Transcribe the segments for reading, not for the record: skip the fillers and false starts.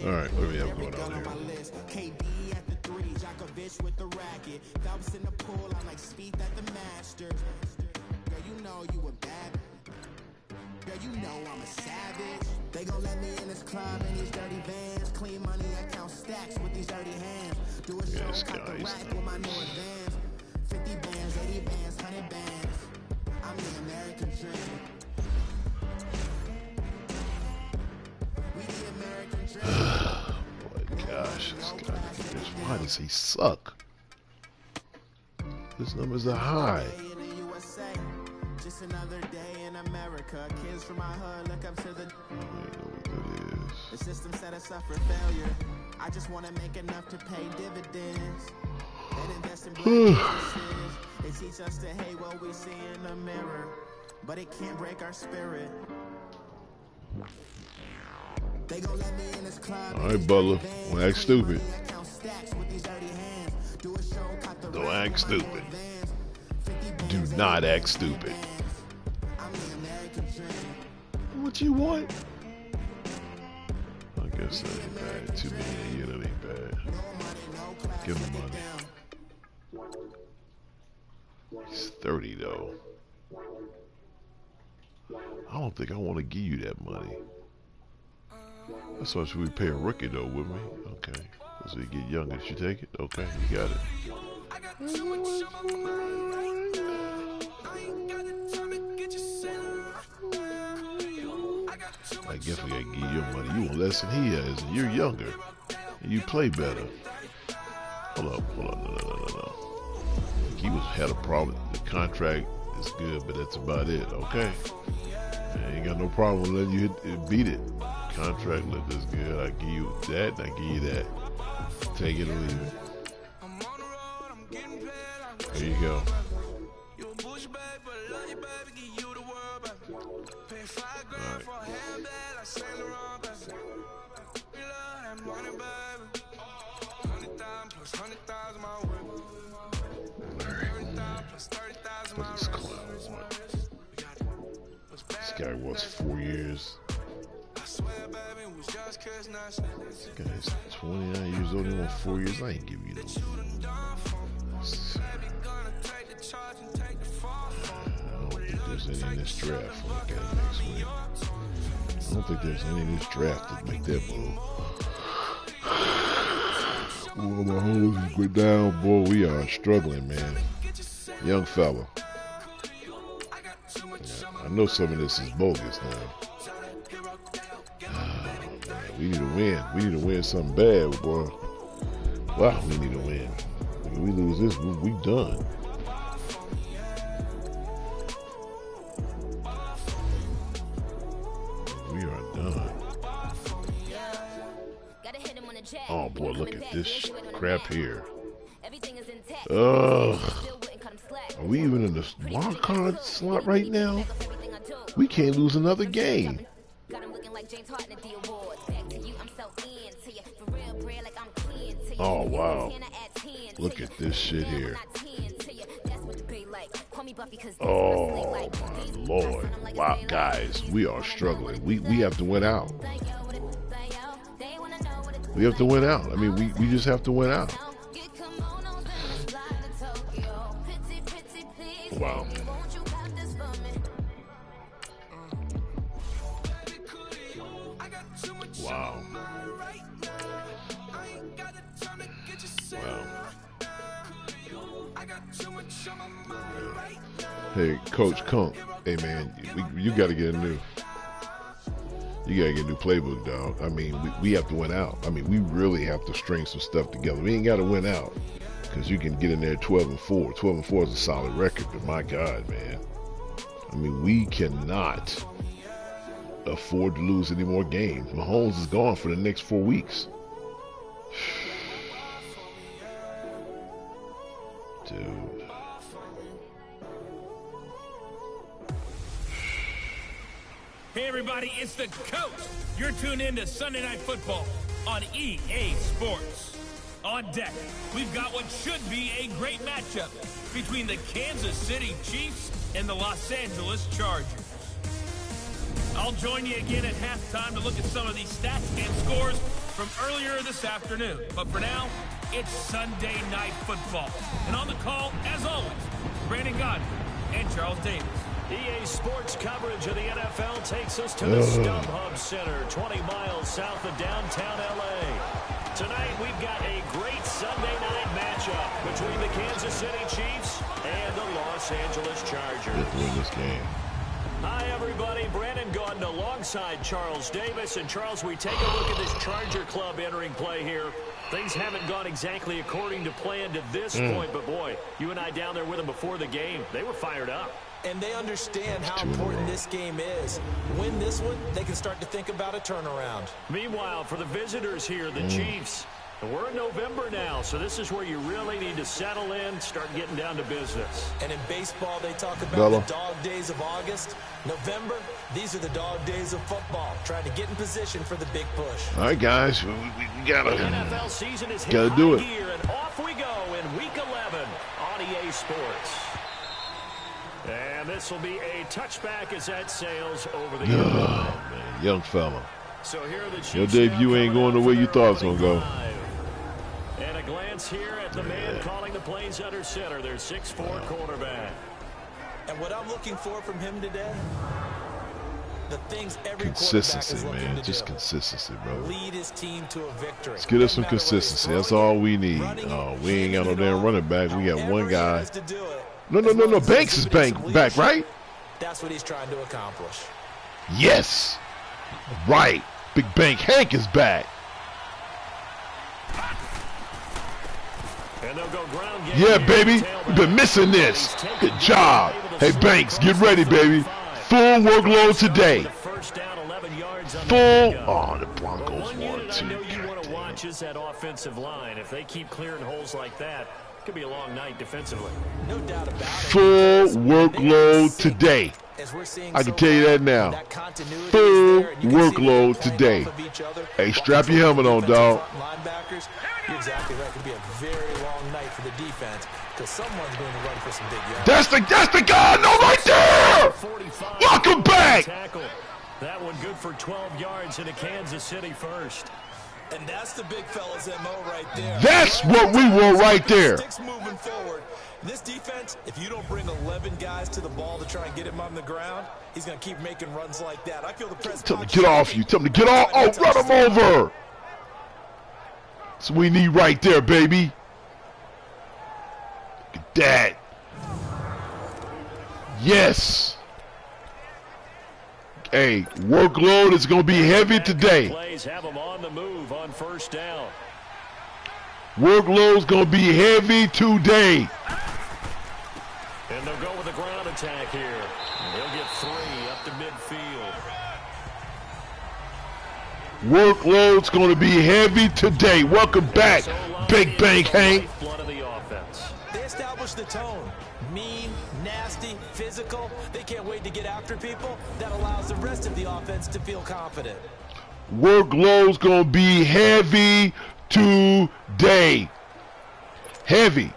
All right, what do we have going on here? With the racket, Phelps in the pool, I'm like Speed at the Masters. Girl, you know you a bad. Girl, you know I'm a savage. They gon' let me in this club in these dirty vans. Clean money, I count stacks with these dirty hands. Do a show, cut the rack with my new advance. 50 bands, 80 bands, 100 bands. I'm the American dream. We the American dream. Gosh, this guy, why does he suck? His numbers are high. Just another day in America. Kids from my hood look up to the. I don't know what that is. The system set us up for failure. I just want to make enough to pay dividends. And invest in black businesses. They teach us to hate what we see in the mirror, but it can't break our spirit. They gon' let me in this club. All right, Butler. Don't act stupid. Don't act stupid. Do not act stupid. What you want? I guess that ain't bad. 2 million a year, that ain't bad. Give him the money. He's 30 though. I don't think I want to give you that money. That's why we pay a rookie though, with me. Okay. So you get younger, you take it? Okay, you got it. I guess we gotta give you your money. You want less than he has, and you're younger. And you play better. Hold up, no. He had a problem. The contract is good, but that's about it, okay? I ain't got no problem letting you beat it. Contract look this good. I give you that, and I give you that. Take it or leave it. There you go. Alright. What is this clown want? This guy was 4 years. This guy's 29 years old, he wants 4 years. I ain't giving you no. I don't think there's any in this draft. We'll look at it next week. I don't think there's any in this draft that make that move. Well, my hoes is going down, boy. We are struggling, man. Young fella. Yeah, I know some of this is bogus now. We need to win. We need to win something bad, boy. Wow, we need to win. If we lose this, we done. We are done. Oh boy, look at this crap here. Ugh. Are we even in the wild card slot right now? We can't lose another game. Oh wow. Look at this shit here. Oh my lord. Wow, guys, we are struggling. We have to win out. We have to win out. I mean, we just have to win out. Wow. Wow. Hey, Coach Kunk. Hey, man, you got to get a new. You got to get a new playbook, dog. I mean, we have to win out. I mean, we really have to string some stuff together. We ain't got to win out because you can get in there 12-4. 12-4 is a solid record, but my God, man. I mean, we cannot afford to lose any more games. Mahomes is gone for the next 4 weeks. Dude. Hey everybody, it's the coach. You're tuned in to Sunday Night Football on EA Sports. On deck, we've got what should be a great matchup between the Kansas City Chiefs and the Los Angeles Chargers. I'll join you again at halftime to look at some of these stats and scores from earlier this afternoon. But for now, it's Sunday Night Football. And on the call, as always, Brandon Godwin and Charles Davis. EA Sports coverage of the NFL takes us to the StubHub Center, 20 miles south of downtown L.A. Tonight, we've got a great Sunday night matchup between the Kansas City Chiefs and the Los Angeles Chargers. Let's win this game. Hi, everybody. Brandon Gaudin alongside Charles Davis. And, Charles, we take a look at this Charger club entering play here. Things haven't gone exactly according to plan to this point, but, boy, you and I down there with them before the game, they were fired up. And they understand how important this game is. Win this one, they can start to think about a turnaround. Meanwhile, for the visitors here, the Chiefs, we're in November now, so this is where you really need to settle in, start getting down to business. And in baseball, they talk about the dog days of August. November, these are the dog days of football, trying to get in position for the big push. All right, guys, we gotta NFL season is hit gotta do it. gear, and off we go in Week 11 on EA Sports. And this will be a touchback as that sails over the man, young fella. So here are the Chiefs. Your debut ain't going the way you thought it was gonna go. And a glance here at the man calling the plays under center, their 6'4" quarterback. And what I'm looking for from him today, the things every consistency, quarterback is man. looking Just to do. consistency, bro. Lead his team to a victory. Let's get us some consistency. That's all we need. We ain't got no damn running back. We got one guy. No. Banks is back, right? That's what he's trying to accomplish. Yes. Right. Big Bank Hank is back. And they'll go ground game. Yeah, baby. We've been missing this. Good job. Hey, Banks, get ready, baby. Full workload today. Full. Oh, the Broncos won, too. I know you want to watch is that offensive line. If they keep clearing holes like that, it could be a long night defensively. No doubt about it. Full workload today. I can tell you that now. Full workload today. Hey, strap your helmet on, dog. You're exactly right. It could be a very long night for the defense because someone's going to run for some big yards. That's the guy. No, right there. Welcome back. That one good for 12 yards into Kansas City first. And that's the big fella's MO right there. That's what we want right there. Sticks moving forward. This defense, if you don't bring 11 guys to the ball to try and get him on the ground, he's going to keep making runs like that. I feel the press. Tell him to get off you. Tell him to get off. Oh, run him over. That's what we need right there, baby. Look at that. Yes. Hey, workload is going to be heavy today. Plays have them on the move on first down. Workload's going to be heavy today. And they'll go with a ground attack here. They'll get 3 up to midfield. Workload's going to be heavy today. Welcome back, Big Bank Hank. They established the tone. Mean, nasty, physical. They can't wait to get after people. That allows the rest of the offense to feel confident. Workload's going to be heavy today. Heavy.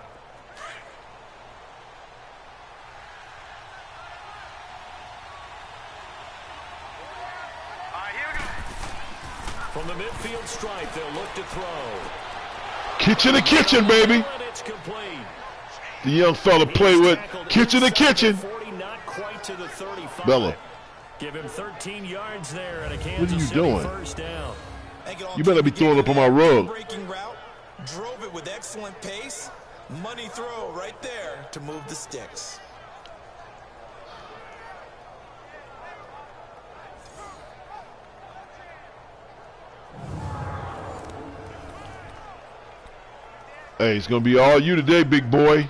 From the midfield stripe, they'll look to throw. Kitchen to kitchen, baby. And it's complete. The young fella play with kitchen to kitchen. 40, not quite to the 35. Bella. Give him 13 yards there at a What are Kansas you City doing? first down. You better be throwing up on my rug. Breaking route, drove it with excellent pace. Money throw right there to move the sticks. Hey, it's going to be all you today, big boy.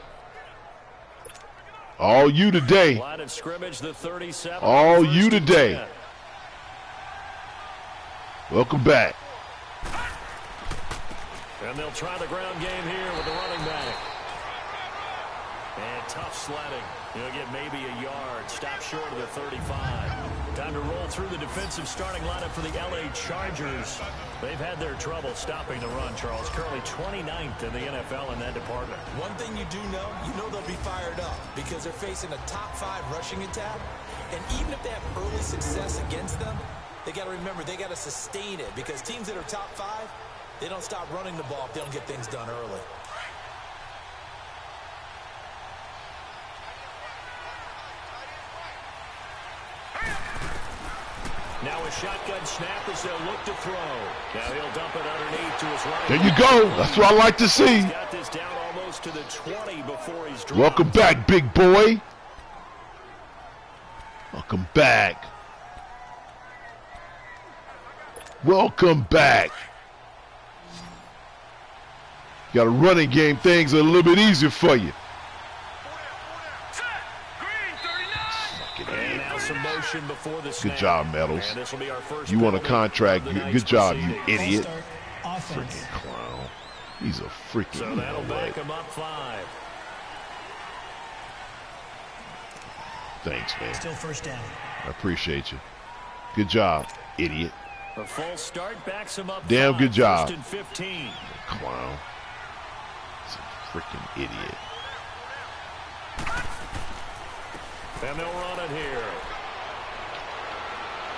All you today. Line of scrimmage, the 37. All you today. Welcome back. And they'll try the ground game here with the running back. And tough sledding. He'll get maybe a yard. Stop short of the 35. Time to roll through the defensive starting lineup for the LA Chargers. They've had their trouble stopping the run, Charles. Currently 29th in the NFL in that department. One thing you do know, they'll be fired up because they're facing a top 5 rushing attack. And even if they have early success against them, they got to remember they got to sustain it because teams that are top 5, they don't stop running the ball if they don't get things done early. Now a shotgun snap as they'll look to throw. Now he'll dump it underneath to his right. There you go. That's what I like to see. He's got this down almost to the 20 before he's dropped. Welcome back, big boy. Welcome back. Welcome back. You got a running game. Things are a little bit easier for you. And now some motion before the snap. Good job, Metals. And this will be our first You want a penalty contract. of the Good night's job, you proceedings. idiot. Freaking clown. He's a freaking So you that'll know back what? him up 5. Thanks, man. Still first down. I appreciate you. Good job, idiot. A full start backs him up. Damn 5, good job. First and 15. Clown. He's a freaking idiot. And they'll run it here.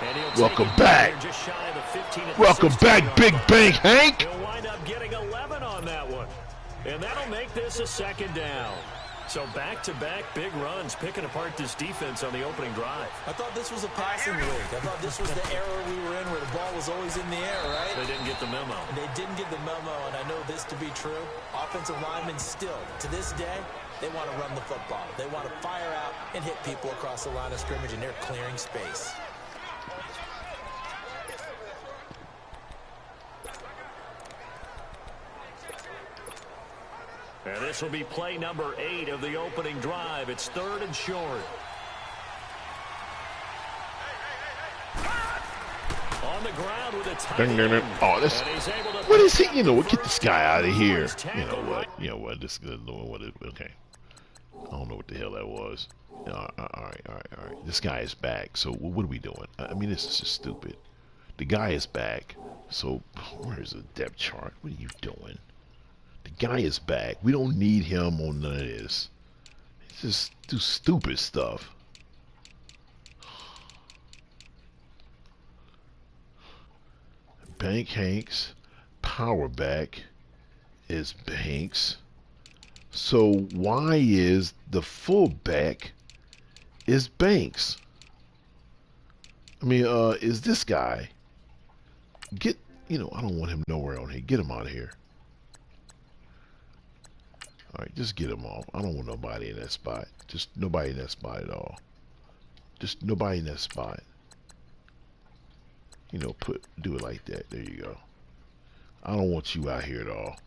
And he'll take Welcome it back. here just shy of the 15 at the Welcome 16 back, yard Big line. Bang Hank. He'll wind up getting 11 on that one. And that'll make this a second down. So back-to-back big runs picking apart this defense on the opening drive. I thought this was a passing league. I thought this was the era we were in where the ball was always in the air, right? They didn't get the memo. They didn't get the memo, and I know this to be true. Offensive linemen still, to this day, they want to run the football. They want to fire out and hit people across the line of scrimmage, and they're clearing space. And this will be play number 8 of the opening drive. It's 3rd and short. On the ground with a tight end. Oh, this. And he's able to What is he? You know what? Get this guy out of here. You know what? You know what? This is what it. Okay. I don't know what the hell that was. All right. This guy is back. So what are we doing? I mean, this is just stupid. The guy is back. So where's the depth chart? What are you doing? The guy is back. We don't need him on none of this. Just do stupid stuff. Bank Hanks, power back is Banks. So why is the fullback is Banks? I mean, is this guy? Get, I don't want him nowhere on here. Get him out of here. All right, just get him off. I don't want nobody in that spot. Just nobody in that spot at all. Just nobody in that spot. Do it like that. There you go. I don't want you out here at all.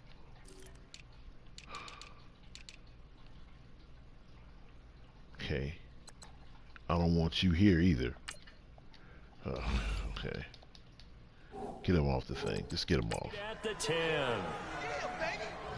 Okay. I don't want you here either. Okay. Get him off the thing. Just get him off. At the 10.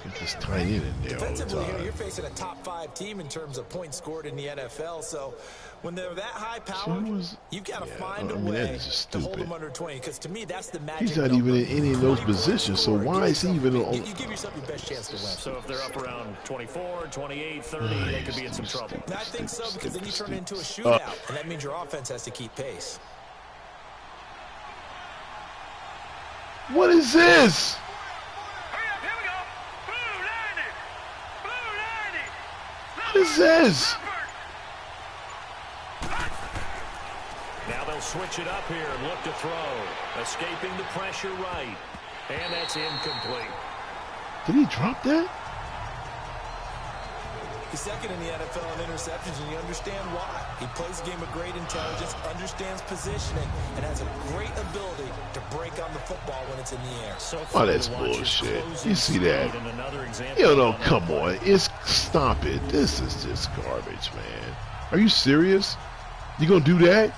Get this tight end in there all the Defensively, time. you're facing a top 5 team in terms of points scored in the NFL. So when they're that high powered, you've got to find a way to hold them under 20. Because to me, that's the magic. He's not even in any of those positions. So why is he even on? You give yourself your best chance to win. So if they're up around 24, 28, 30, they could be in some trouble. And I think so, because then you turn it into a shootout, and that means your offense has to keep pace. What is this? What is this? Now they'll switch it up here and look to throw. Escaping the pressure right. And that's incomplete. Did he drop that? He's second in the NFL in interceptions, and you understand why. He plays a game of great intelligence, understands positioning, and has a great ability to break on the football when it's in the air. So Oh, that's bullshit. You see that? Come on. Stop it. This is just garbage, man. Are you serious? You gonna do that?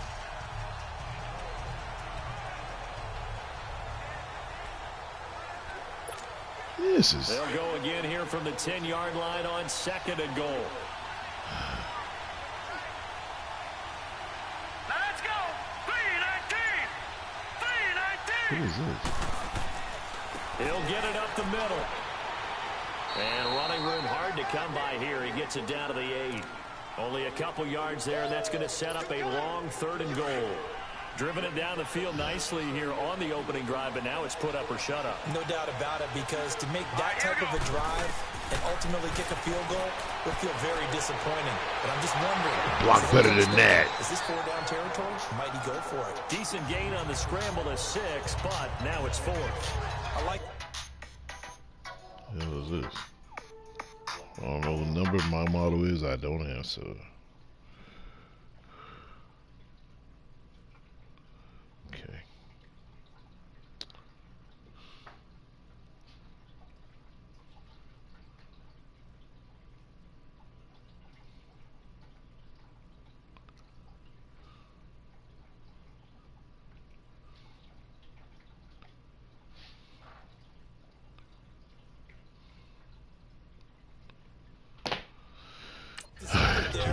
This is... They'll go again here from the 10-yard line on 2nd and goal. Who is this? He'll get it up the middle. And running room hard to come by here. He gets it down to the 8. Only a couple yards there, and that's going to set up a long 3rd and goal. Driven it down the field nicely here on the opening drive, but now it's put up or shut up. No doubt about it, because to make that type of a drive and ultimately kick a field goal would feel very disappointing. But I'm just wondering. Block better than that. Is this 4-down territory? Might he go for it? Decent gain on the scramble to 6, but now it's 4th. I like. What the hell is this? I don't know the number my model is. I don't answer. Okay.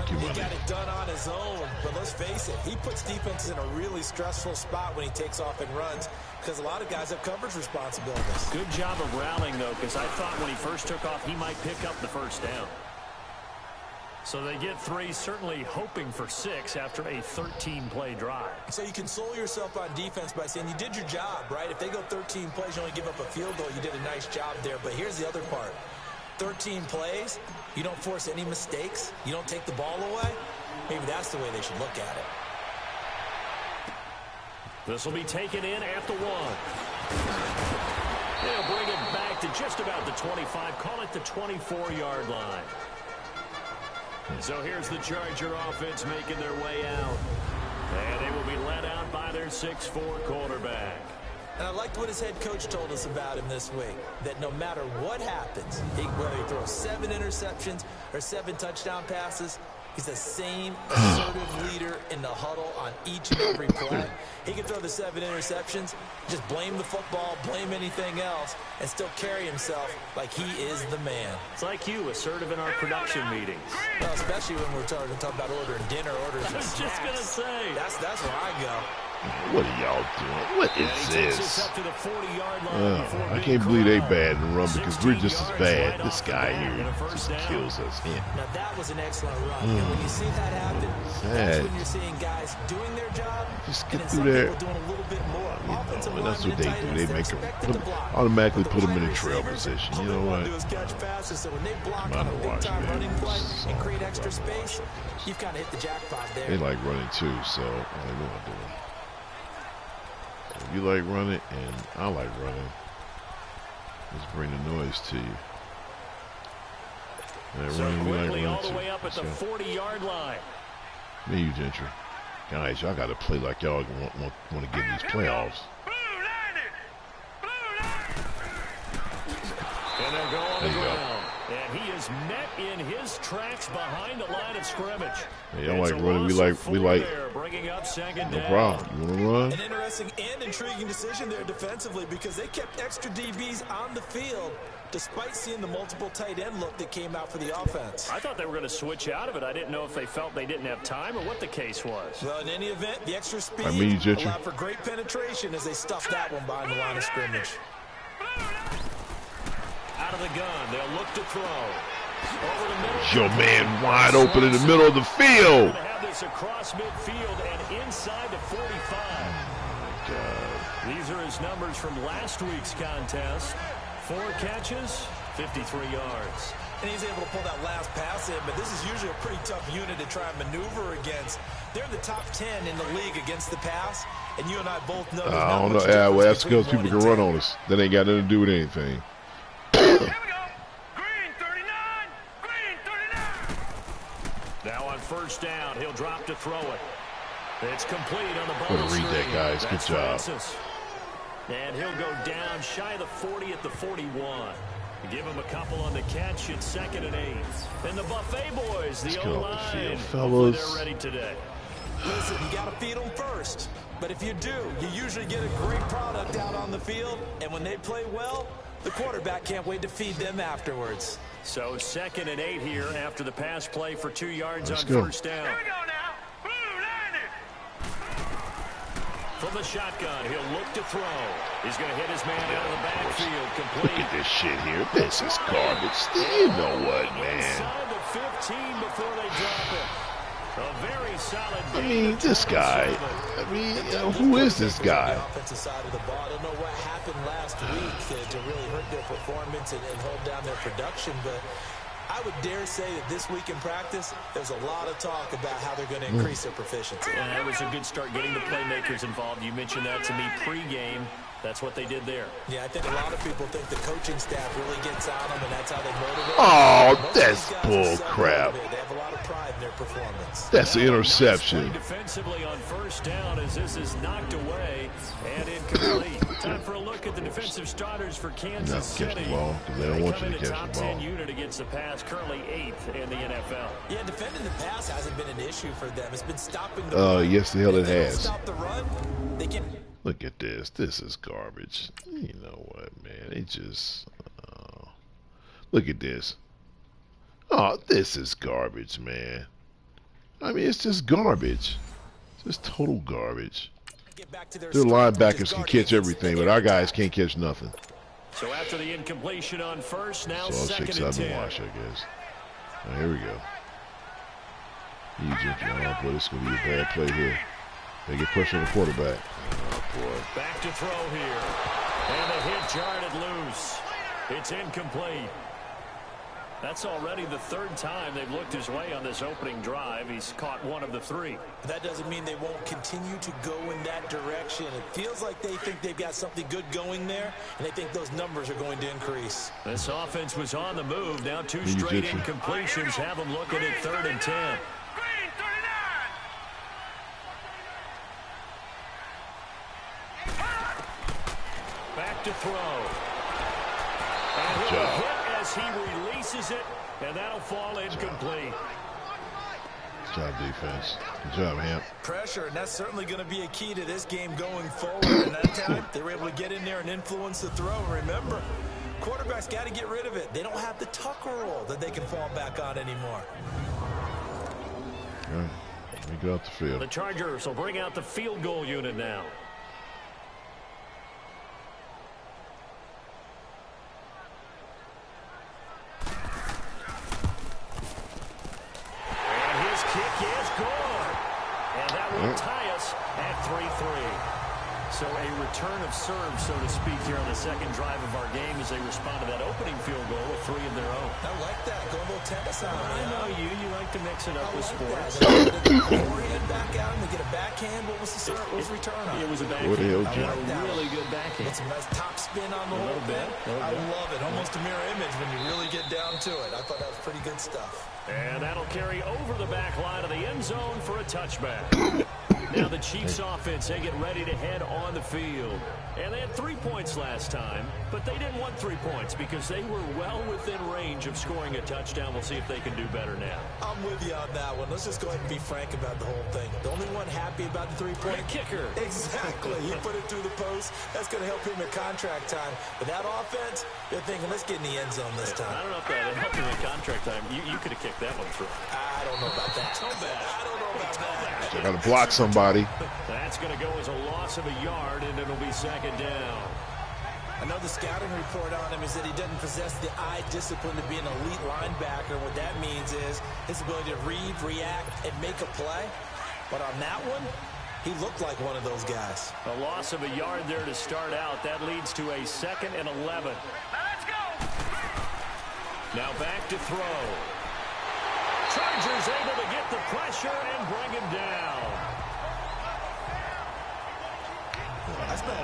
He got it done on his own, but let's face it, he puts defenses in a really stressful spot when he takes off and runs, because a lot of guys have coverage responsibilities. Good job of rallying, though, because I thought when he first took off, he might pick up the 1st down. So they get 3, certainly hoping for 6 after a 13-play drive. So you console yourself on defense by saying you did your job, right? If they go 13 plays, you only give up a field goal, you did a nice job there. But here's the other part. 13 plays, you don't force any mistakes, you don't take the ball away. Maybe that's the way they should look at it. This will be taken in at the 1. They'll bring it back to just about the 25, call it the 24-yard line. So here's the Charger offense making their way out. And they will be led out by their 6'4 quarterback. And I liked what his head coach told us about him this week, that no matter what happens, whether he throws 7 interceptions or 7 touchdown passes, he's the same assertive leader in the huddle on each and every play. He can throw the 7 interceptions, just blame the football, blame anything else, and still carry himself like he is the man. It's like you, assertive in our production meetings. Well, especially when we're talking about ordering dinner, ordering I was just going to say. That's where I go. What are y'all doing? What is this? Up to the 40-yard line I can't believe they bad in run because we're just as bad. This guy here just kills us. Now that was an excellent run. And when you see that happen, that's when you're seeing guys doing their job. Just get through there. Doing a little bit more. And that's what they do. They make them automatically put them in a trail position. You know what? So when they block on a big-time running play and create extra space, you've kind of hit the jackpot there. They like running too, so I don't know what I'm doing. If you like running and I like running, let's bring the noise to you. So quickly all the way up at the 40-yard line. Me, you Gentry. Guys, y'all got to play like y'all want to get in these playoffs. And they'll go on the ground. And he is met in his tracks behind the line of scrimmage. Hey, y'all like running. We like. Bringing up second No down. problem. You want to run? An interesting and intriguing decision there defensively, because they kept extra DBs on the field despite seeing the multiple tight end look that came out for the offense. I thought they were going to switch out of it. I didn't know if they felt they didn't have time or what the case was. Well, in any event, the extra speed Gentry. allowed for great penetration as they stuffed that one behind the line of scrimmage. Out of the gun, they'll look to throw. Over the middle. Your man wide open in the middle of the field. Have this across midfield and inside the 45. Oh my God. These are his numbers from last week's contest. 4 catches, 53 yards. And he's able to pull that last pass in, but this is usually a pretty tough unit to try and maneuver against. They're in the top 10 in the league against the pass, and you and I both know. I don't know. Yeah, well, that's because people can run on us. That ain't got nothing to do with anything. Now on first down, he'll drop to throw it. It's complete on the ball. Way to read that, guys. Good job. Francis. And he'll go down shy of the 40 at the 41. Give him a couple on the catch. It's second and 8. And the Buffet boys, the O-line, fellas. They're ready today. Listen, you got to feed them first. But if you do, you usually get a great product out on the field. And when they play well, the quarterback can't wait to feed them afterwards. So second and 8 here after the pass play for 2 yards Let's on go. first down. Here we go now. From the shotgun, he'll look to throw. He's going to hit his man out of the backfield. Complete. Look at this shit here. This is garbage. You know what, man? Inside the 15 before they drop it. A very solid. I mean, this guy. I mean, who is this guy? The offensive side of the ball. I don't know what happened last week to really hurt their performance and hold down their production, but I would dare say that this week in practice, there's a lot of talk about how they're going to increase their proficiency. And that was a good start getting the playmakers involved. You mentioned that to me pregame. That's what they did there. Yeah, I think a lot of people think the coaching staff really gets on them, and that's how they motivate. Oh, that's bull crap. They have a lot of pride in their performance. That's an interception. Defensively on first down as this is knocked away and incomplete. Time for a look at the defensive starters for Kansas City. Catch the ball because they don't want you to catch the ball. Top 10 unit against the pass, currently 8th in the NFL. Yeah, defending the pass hasn't been an issue for them. It's been stopping the run. Yes, the hell it has. Stop the run. They can. Look at this. This is garbage. You know what, man? It just... look at this. Oh, this is garbage, man. I mean, it's just garbage. It's just total garbage. Their linebackers can catch everything, but our guys can't catch nothing. So after the incompletion on first, now so second and 10. 6-7 wash, I guess. Now, here we go. Oh, boy, this is going to be a bad play here. They get pressure on the quarterback. Oh, boy. Back to throw here. And the hit jarred loose. It's incomplete. That's already the third time they've looked his way on this opening drive. He's caught one of the 3. That doesn't mean they won't continue to go in that direction. It feels like they think they've got something good going there, and they think those numbers are going to increase. This offense was on the move. Now 2 straight incompletions have them looking at 3rd and 10. Back to throw. And he'll hit as he releases it, and that'll fall incomplete. Good job, defense. Good job, Hamp. Pressure, and that's certainly going to be a key to this game going forward. And that time, they were able to get in there and influence the throw. Remember, quarterbacks got to get rid of it. They don't have the tucker roll that they can fall back on anymore. All right. Let me get out the field. The Chargers will bring out the field goal unit now. Tie us at 3-3. So a return of serve, so to speak, here on the second drive of our game as they respond to that opening field goal with 3 of their own. I like that. Go a little tennis on it. I know you. You like to mix it up with sports. Forehand back out and they get a backhand. What was the serve? What was the return on? It was a backhand. A really good backhand. It's a nice top spin on the whole bit. I love it. Almost a mirror image when you really get down to it. I thought that was pretty good stuff. And that'll carry over the back line of the end zone for a touchback. Now the Chiefs offense, they get ready to head on the field. And they had 3 points last time, but they didn't want 3 points because they were well within range of scoring a touchdown. We'll see if they can do better now. I'm with you on that one. Let's just go ahead and be frank about the whole thing. The only one happy about the 3-point kicker. Exactly. You put it through the post. That's going to help him in contract time. But that offense, they're thinking, let's get in the end zone this time. I don't know if that helped him in contract time. You could have kicked that one through. I don't know about that. I don't know about that. I got to block somebody. That's going to go as a loss of a yard, and it'll be second down. I know the scouting report on him is that he doesn't possess the eye discipline to be an elite linebacker. What that means is his ability to read, react, and make a play. But on that one, he looked like one of those guys. A loss of a yard there to start out. That leads to a 2nd and 11. Now let's go. Now back to throw. Chargers able to get the pressure and bring him down.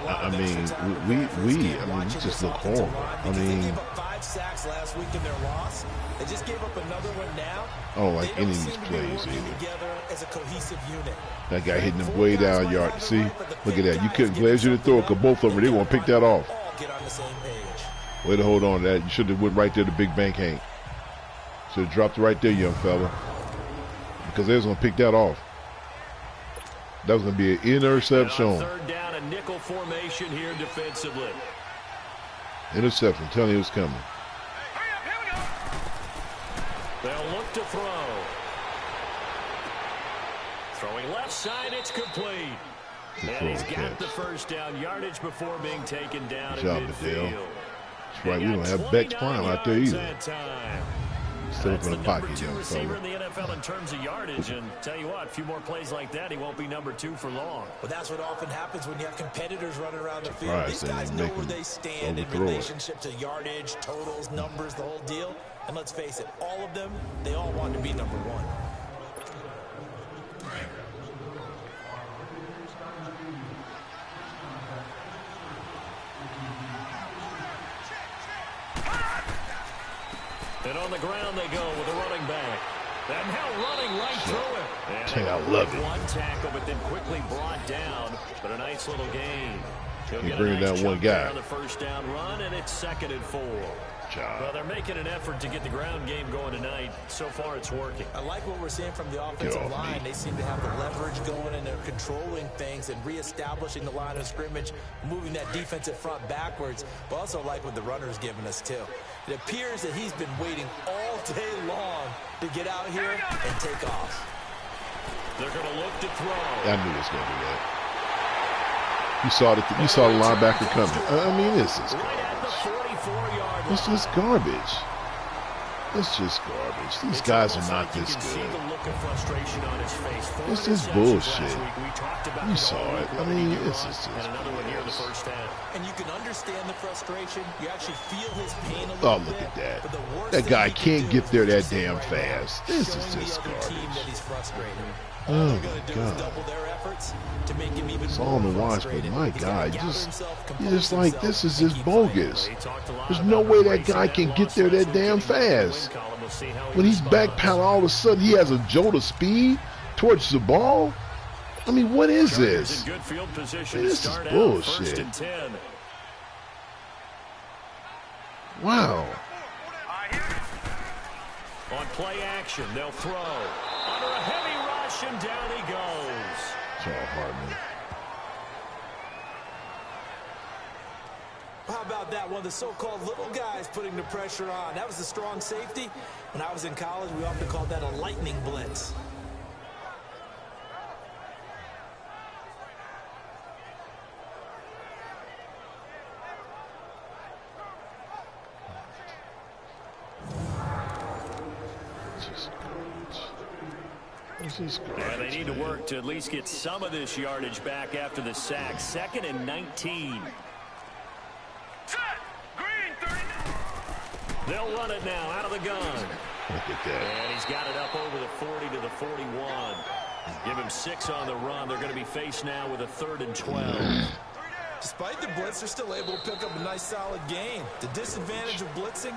I mean, we just look horrible. I mean, they gave up 5 sacks last week in their loss. They just gave up another one now. I don't like any of these plays either. Together as a cohesive unit. That guy hitting him way down yard. See, look at that. You couldn't play as you to throw it because both of them, they want to pick that off. Get on the same page. Way to hold on to that. You should have went right there to Big Bank Hank. Should have dropped it right there, young fella. Because they was going to pick that off. That was going to be an interception. Third down, a nickel formation here defensively. Interception. I'm telling you it was coming. They'll look to throw. Throwing left side, it's complete. And he's got the first down yardage before being taken down Good in job, midfield. That's right. We don't have Beck's Prime out there either. Still up in the pocket, young receiver fella. in the NFL in terms of yardage, and tell you what, a few more plays like that, he won't be number 2 for long. But that's what often happens when you have competitors running around the field. Right, These so guys you know make where them they stand in overthrow it. relationship to yardage, totals, numbers, the whole deal. And let's face it, all of them, they all want to be number 1. And on the ground they go with a running back. And now running right through it. I love it. One tackle, but then quickly brought down. But a nice little gain. He'll get a bring nice down one chunk guy. there on the first down run, and it's 2nd and 4. Well, they're making an effort to get the ground game going tonight. So far, it's working. I like what we're seeing from the offensive line. They seem to have the leverage going, and they're controlling things and reestablishing the line of scrimmage, moving that defensive front backwards. But also like what the runner's giving us, too. It appears that he's been waiting all day long to get out here and take off. They're going to look to throw. I knew it was going to do that. You saw the linebacker coming. I mean, this is garbage. It's just garbage. It's just garbage. These guys are not this good. It's just bullshit. You saw it. I mean, it's just BS. And you can understand the frustration. You actually feel his pain a Oh, little look bit. at that. But the worst That thing guy he can can't do get is there do that something damn right fast. now, This is showing the just other team garbage. that he's frustrated. Oh, All they're my going to do is God. double their efforts to make him even It's more all in the watch, but frustrated. my He's God, gotta gather just himself, you're compose just like, himself, this is and just keep fighting. bogus. There's no way that guy can get there that damn fast. When he's backpedaling, all of a sudden he has a jolt of speed towards the ball. I mean, what is this? In good field position Man, to this is start out, bullshit. 1st and 10. Wow. On play action, they'll throw. Under a heavy rush, and down he goes. Charles Hartman. How about that? One of the so-called little guys putting the pressure on. That was the strong safety. When I was in college, we often called that a lightning blitz. Yeah, they need to work to at least get some of this yardage back after the sack. 2nd and 19. They'll run it now out of the gun. Look at that. And he's got it up over the 40 to the 41. Give him 6 on the run. They're going to be faced now with a 3rd and 12. Despite the blitz, they're still able to pick up a nice, solid gain. The disadvantage of blitzing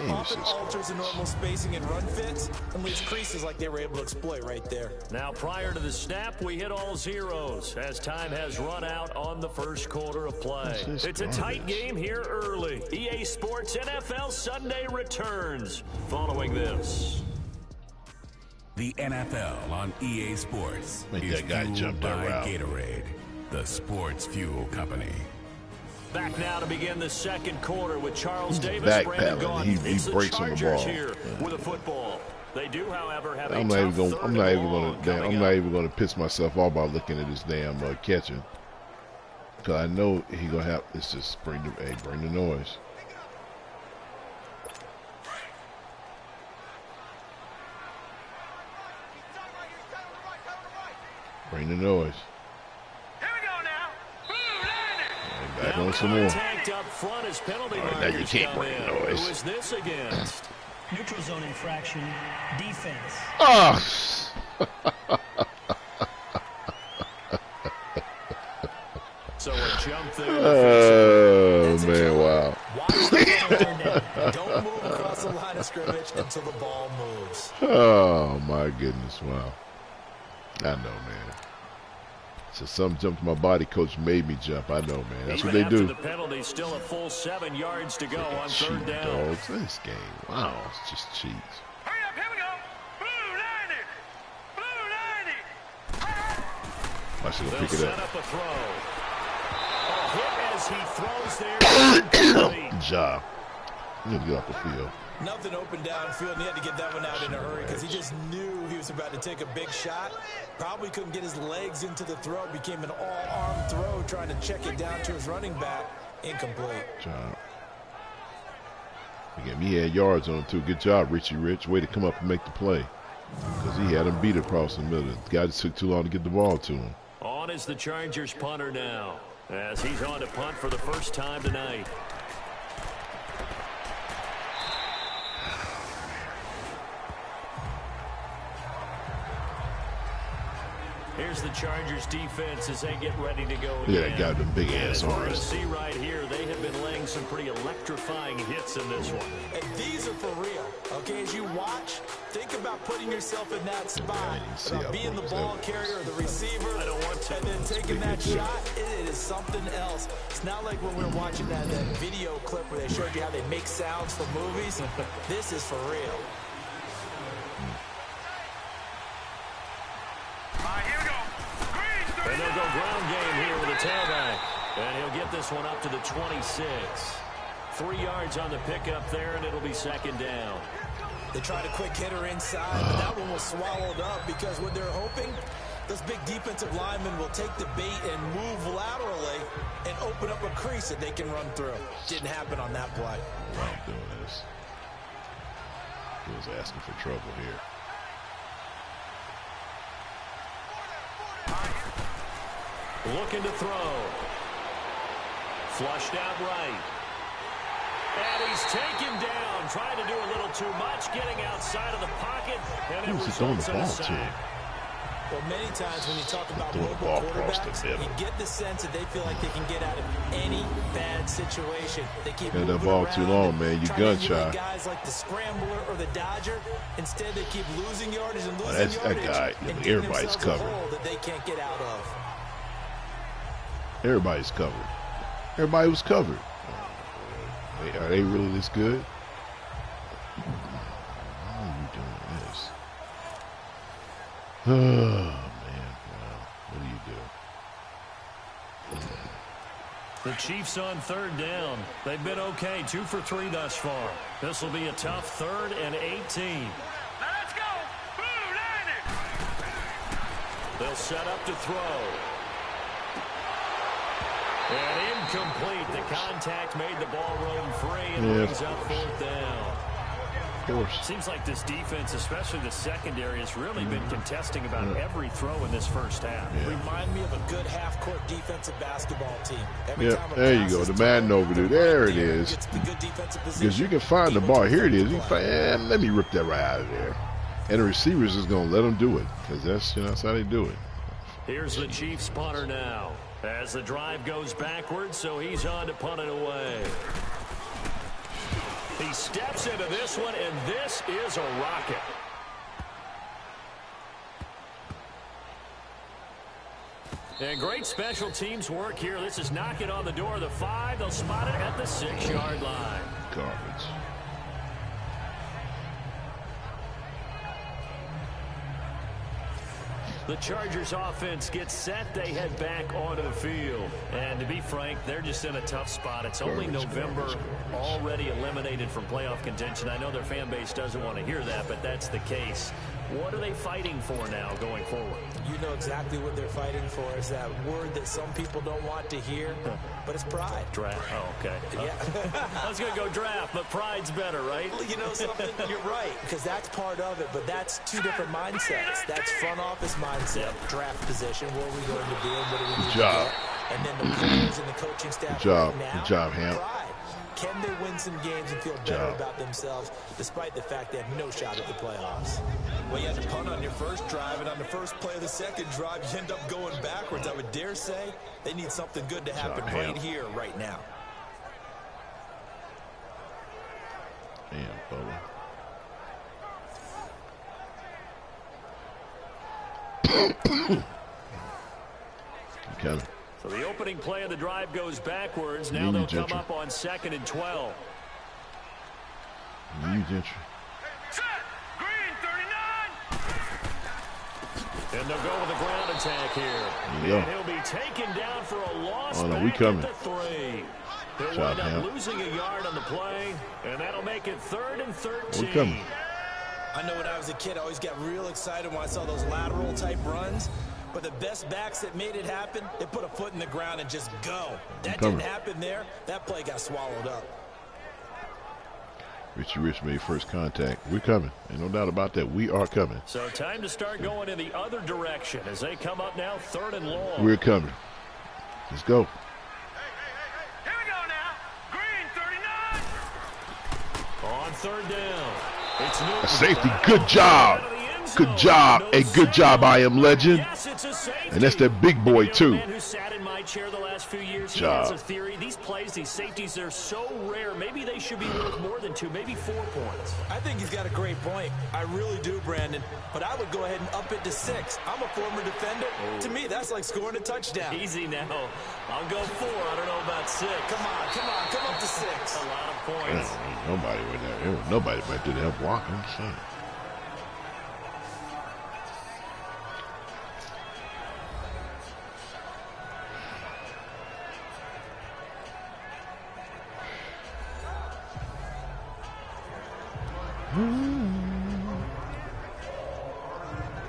often alters the normal spacing and run fits and leaves creases like they were able to exploit right there. Now, prior to the snap, we hit all zeros as time has run out on the first quarter of play. It's a tight game here early. EA Sports NFL Sunday returns following this. The NFL on EA Sports Make is that guy fueled jump that by route. Gatorade, the sports fuel company. Back now to begin the second quarter with Charles Davis, Brandon backpedaling. Gaudin. He It's the breaks on the Chargers ball. here with a football. They do, however, have I'm a not even tough gonna. third I'm not and even long gonna. coming I'm not up. even gonna piss myself off by looking at this damn catcher. Cause I know he gonna have. It's just bring the noise. Bring the noise. Here we go now. Back Now on some more. contact up front as penalty All right, now you markers can't come bring in. noise. Who is this against? Neutral zone infraction, defense. Ah! So a jump there. Oh man! Wow. Watch the ball. Don't move across the line of scrimmage until the ball moves. Oh my goodness! Wow. I know, man. So something jumped to my body. Coach made me jump. I know, man. That's what Even they after do. the penalty, still a full 7 yards to go on Cheat 3rd down. dogs. This game. Wow. It's just cheats. Hurry up, here we go. Blue line it. Blue line it. I should go They'll pick it set up. up a throw. A hit as he throws there. Ja. You need to get off the field. Nothing open downfield, and he had to get that one out in a hurry because he just knew he was about to take a big shot. Probably couldn't get his legs into the throw. Became an all-arm throw, trying to check it down to his running back. Incomplete. Job. Again, he had yards on him, too. Good job, Richie Rich. Way to come up and make the play. Because he had him beat across the middle. The guy just took too long to get the ball to him. On is the Chargers punter now, as he's on to punt for the first time tonight. Here's the Chargers defense as they get ready to go again. Yeah, that guy with them big ass We're going to arms. see right here, they have been laying some pretty electrifying hits in this one. And these are for real. Okay, as you watch, think about putting yourself in that spot, about being the ball carrier or the receiver, I don't want to. and then taking that shot. It is something else. It's not like when we were watching that video clip where they showed you how they make sounds for movies. This is for real. And they'll go ground game here with a tailback. And he'll get this one up to the 26. 3 yards on the pickup there, and it'll be second down. They tried a quick hitter inside, but that one was swallowed up because what they're hoping, those big defensive linemen will take the bait and move laterally and open up a crease that they can run through. Didn't happen on that play. Wow, doing this. He was asking for trouble here. Looking to throw. Flushed out right. And he's taken down, trying to do a little too much, getting outside of the pocket, and it results in a sack. Well, many times when you talk about mobile quarterbacks, you get the sense that they feel like they can get out of any bad situation. They keep moving that ball around too long, man. You gun shy. Guys like the scrambler or the dodger. Instead, they keep losing yardage and losing yardage. That guy, and everybody's covered. That they can't get out of. Everybody's covered. Everybody was covered. Are they really this good? How are you doing this? Oh, man. Wow. What do you do? The Chiefs on third down. They've been okay, 2 for 3 thus far. This will be a tough 3rd and 18. Let's go! Blue Niners! They'll set up to throw. And incomplete. The contact made the ball roam free and brings up 4th down. Of course. Seems like this defense, especially the secondary, has really been contesting about every throw in this first half. Remind me of a good half-court defensive basketball team. There you go. The Madden over there. There it is. Because you can find the ball. Here it is. You can find, let me rip that right out of there. And the receivers is going to let them do it. Because that's how they do it. Here's the Chiefs punter now. As the drive goes backwards, so he's on to punt it away. He steps into this one, and this is a rocket. And great special teams work here. This is knocking on the door of the 5. They'll spot it at the 6-yard line. Garbage. The Chargers offense gets set. They head back onto the field. And to be frank, they're just in a tough spot. It's only November, already eliminated from playoff contention. I know their fan base doesn't want to hear that, but that's the case. What are they fighting for now going forward? You know exactly what they're fighting for. Is that word that some people don't want to hear, but it's pride. Draft. Oh, okay. Yeah. I was going to go draft, but pride's better, right? You know something? You're right, because that's part of it, but that's 2 different mindsets. That's front office mindset, draft position, where are we going to be and what do we need to get? And then the players and the coaching staff right now. Good job, Ham. Pride. Can they win some games and feel better about themselves despite the fact they have no shot at the playoffs? Well, you had to punt on your first drive, and on the first play of the second drive, you end up going backwards. I would dare say they need something good to happen right here, right now. Damn, Bubba. Okay. So the opening play of the drive goes backwards. Now they'll come up on 2nd and 12. Gentry. Set! Green 39! And they'll go with a ground attack here. And he'll be taken down for a loss back at the 3. They'll Shot wind up now. losing a yard on the play, and that'll make it 3rd and 13. We're coming. I know when I was a kid, I always got real excited when I saw those lateral type runs. But the best backs that made it happen, they put a foot in the ground and just go. That didn't happen there. That play got swallowed up. Richie Rich made first contact. We're coming. Ain't no doubt about that. We are coming. So time to start going in the other direction as they come up now 3rd and long. We're coming. Let's go. Here we go now. Green 39. On 3rd down. It's Newton. A safety. Good job. Good job. A good job, I am legend. Yes, it's a safety. And that's that big boy, too. Man who sat in my chair the last few years, he Job. has a theory. These plays, these safeties, they're so rare. Maybe they should be worth more than 2, maybe 4 points. I think he's got a great point. I really do, Brandon. But I would go ahead and up it to 6. I'm a former defender. To me, that's like scoring a touchdown. Easy now. I'll go 4. I don't know about 6. Come up to 6. A lot of points. Ain't nobody right there. There was nobody right there to help block. I'm saying.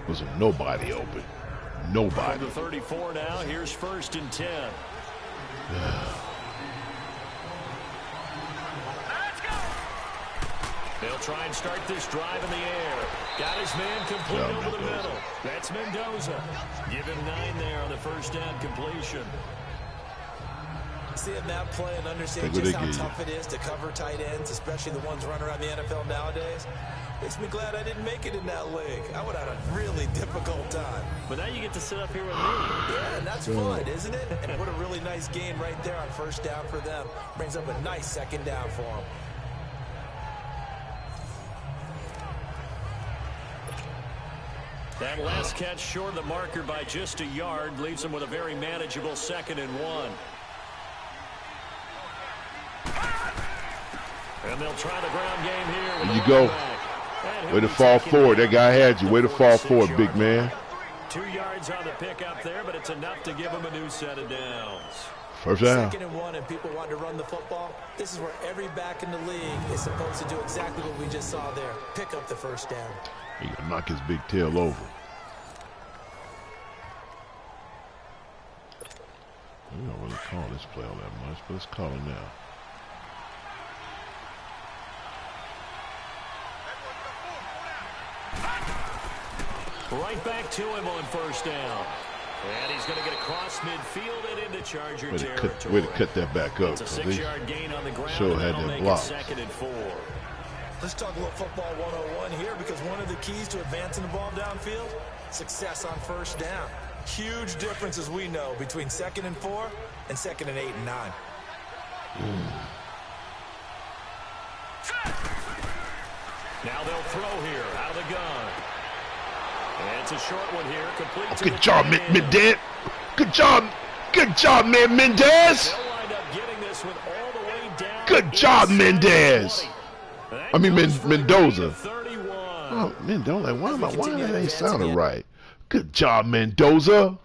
Was nobody open. Nobody. From the 34 now, here's 1st and 10. They'll try and start this drive in the air. Got his man complete over the middle. That's Mendoza. Give him 9 there on the 1st down completion. Seeing that play and understanding just how tough it is to cover tight ends, especially the ones running around the NFL nowadays, makes me glad I didn't make it in that league. I would have had a really difficult time. But now you get to sit up here with me. Yeah, and that's fun, isn't it? And what a really nice game right there on 1st down for them. Brings up a nice 2nd down for them. That last catch short of the marker by just a yard leaves them with a very manageable 2nd and 1. And they'll try the ground game here. There you go. Way to fall forward. That guy had you. Way to fall forward, big man. 2 yards on the pickup there, but it's enough to give them a new set of downs. 1st down. 2nd and 1, and people want to run the football. This is where every back in the league is supposed to do exactly what we just saw there. Pick up the 1st down. He gonna knock his big tail over. We don't really call this play all that much, but let's call it now. Right back to him on 1st down. And he's going to get across midfield and into Charger territory. Way to cut that back up. It's a 6-yard gain on the ground. Sure had that block. 2nd and 4. Let's talk a little football 101 here, because one of the keys to advancing the ball downfield, success on 1st down. Huge difference, as we know, between 2nd and 4 and 2nd and 8 and 9. Now they'll throw here out of the gun. And it's a short one here. Complete to good job, Mendez. Good job. Good job, man, Mendez. They'll wind up getting this one all the way down. Good job, Mendez. I mean, Mendoza. 31. Oh, Mendoza. Why that ain't sounding right? Good job, Mendoza.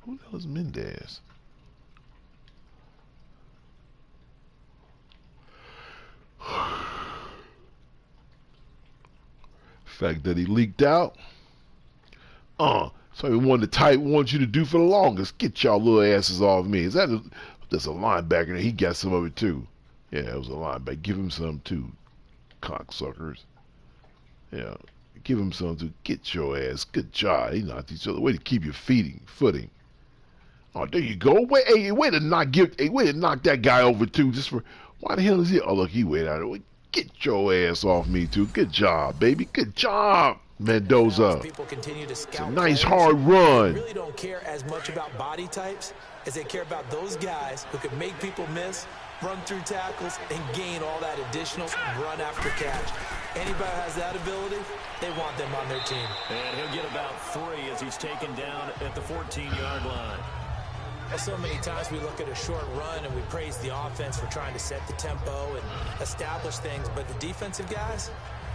Who the hell is Mendez? Fact that he leaked out. So one of the tight wants you to do for the longest. Get y'all little asses off me. Is that there's a linebacker there? He got some of it too. Yeah, it was a linebacker. Give him some too, cocksuckers. Yeah, give him some too. Get your ass. Good job. He knocked each other. Way to keep your footing. Oh, there you go. Way to knock that guy over too. Just for why the hell is he? Oh, look, he went out of the way. Get your ass off me too. Good job, baby. Good job, Mendoza. It's a nice hard run. They really don't care as much about body types as they care about those guys who can make people miss, run through tackles, and gain all that additional run after catch. Anybody has that ability, they want them on their team. And he'll get about 3 as he's taken down at the 14-yard line. So many times we look at a short run and we praise the offense for trying to set the tempo and establish things, but the defensive guys,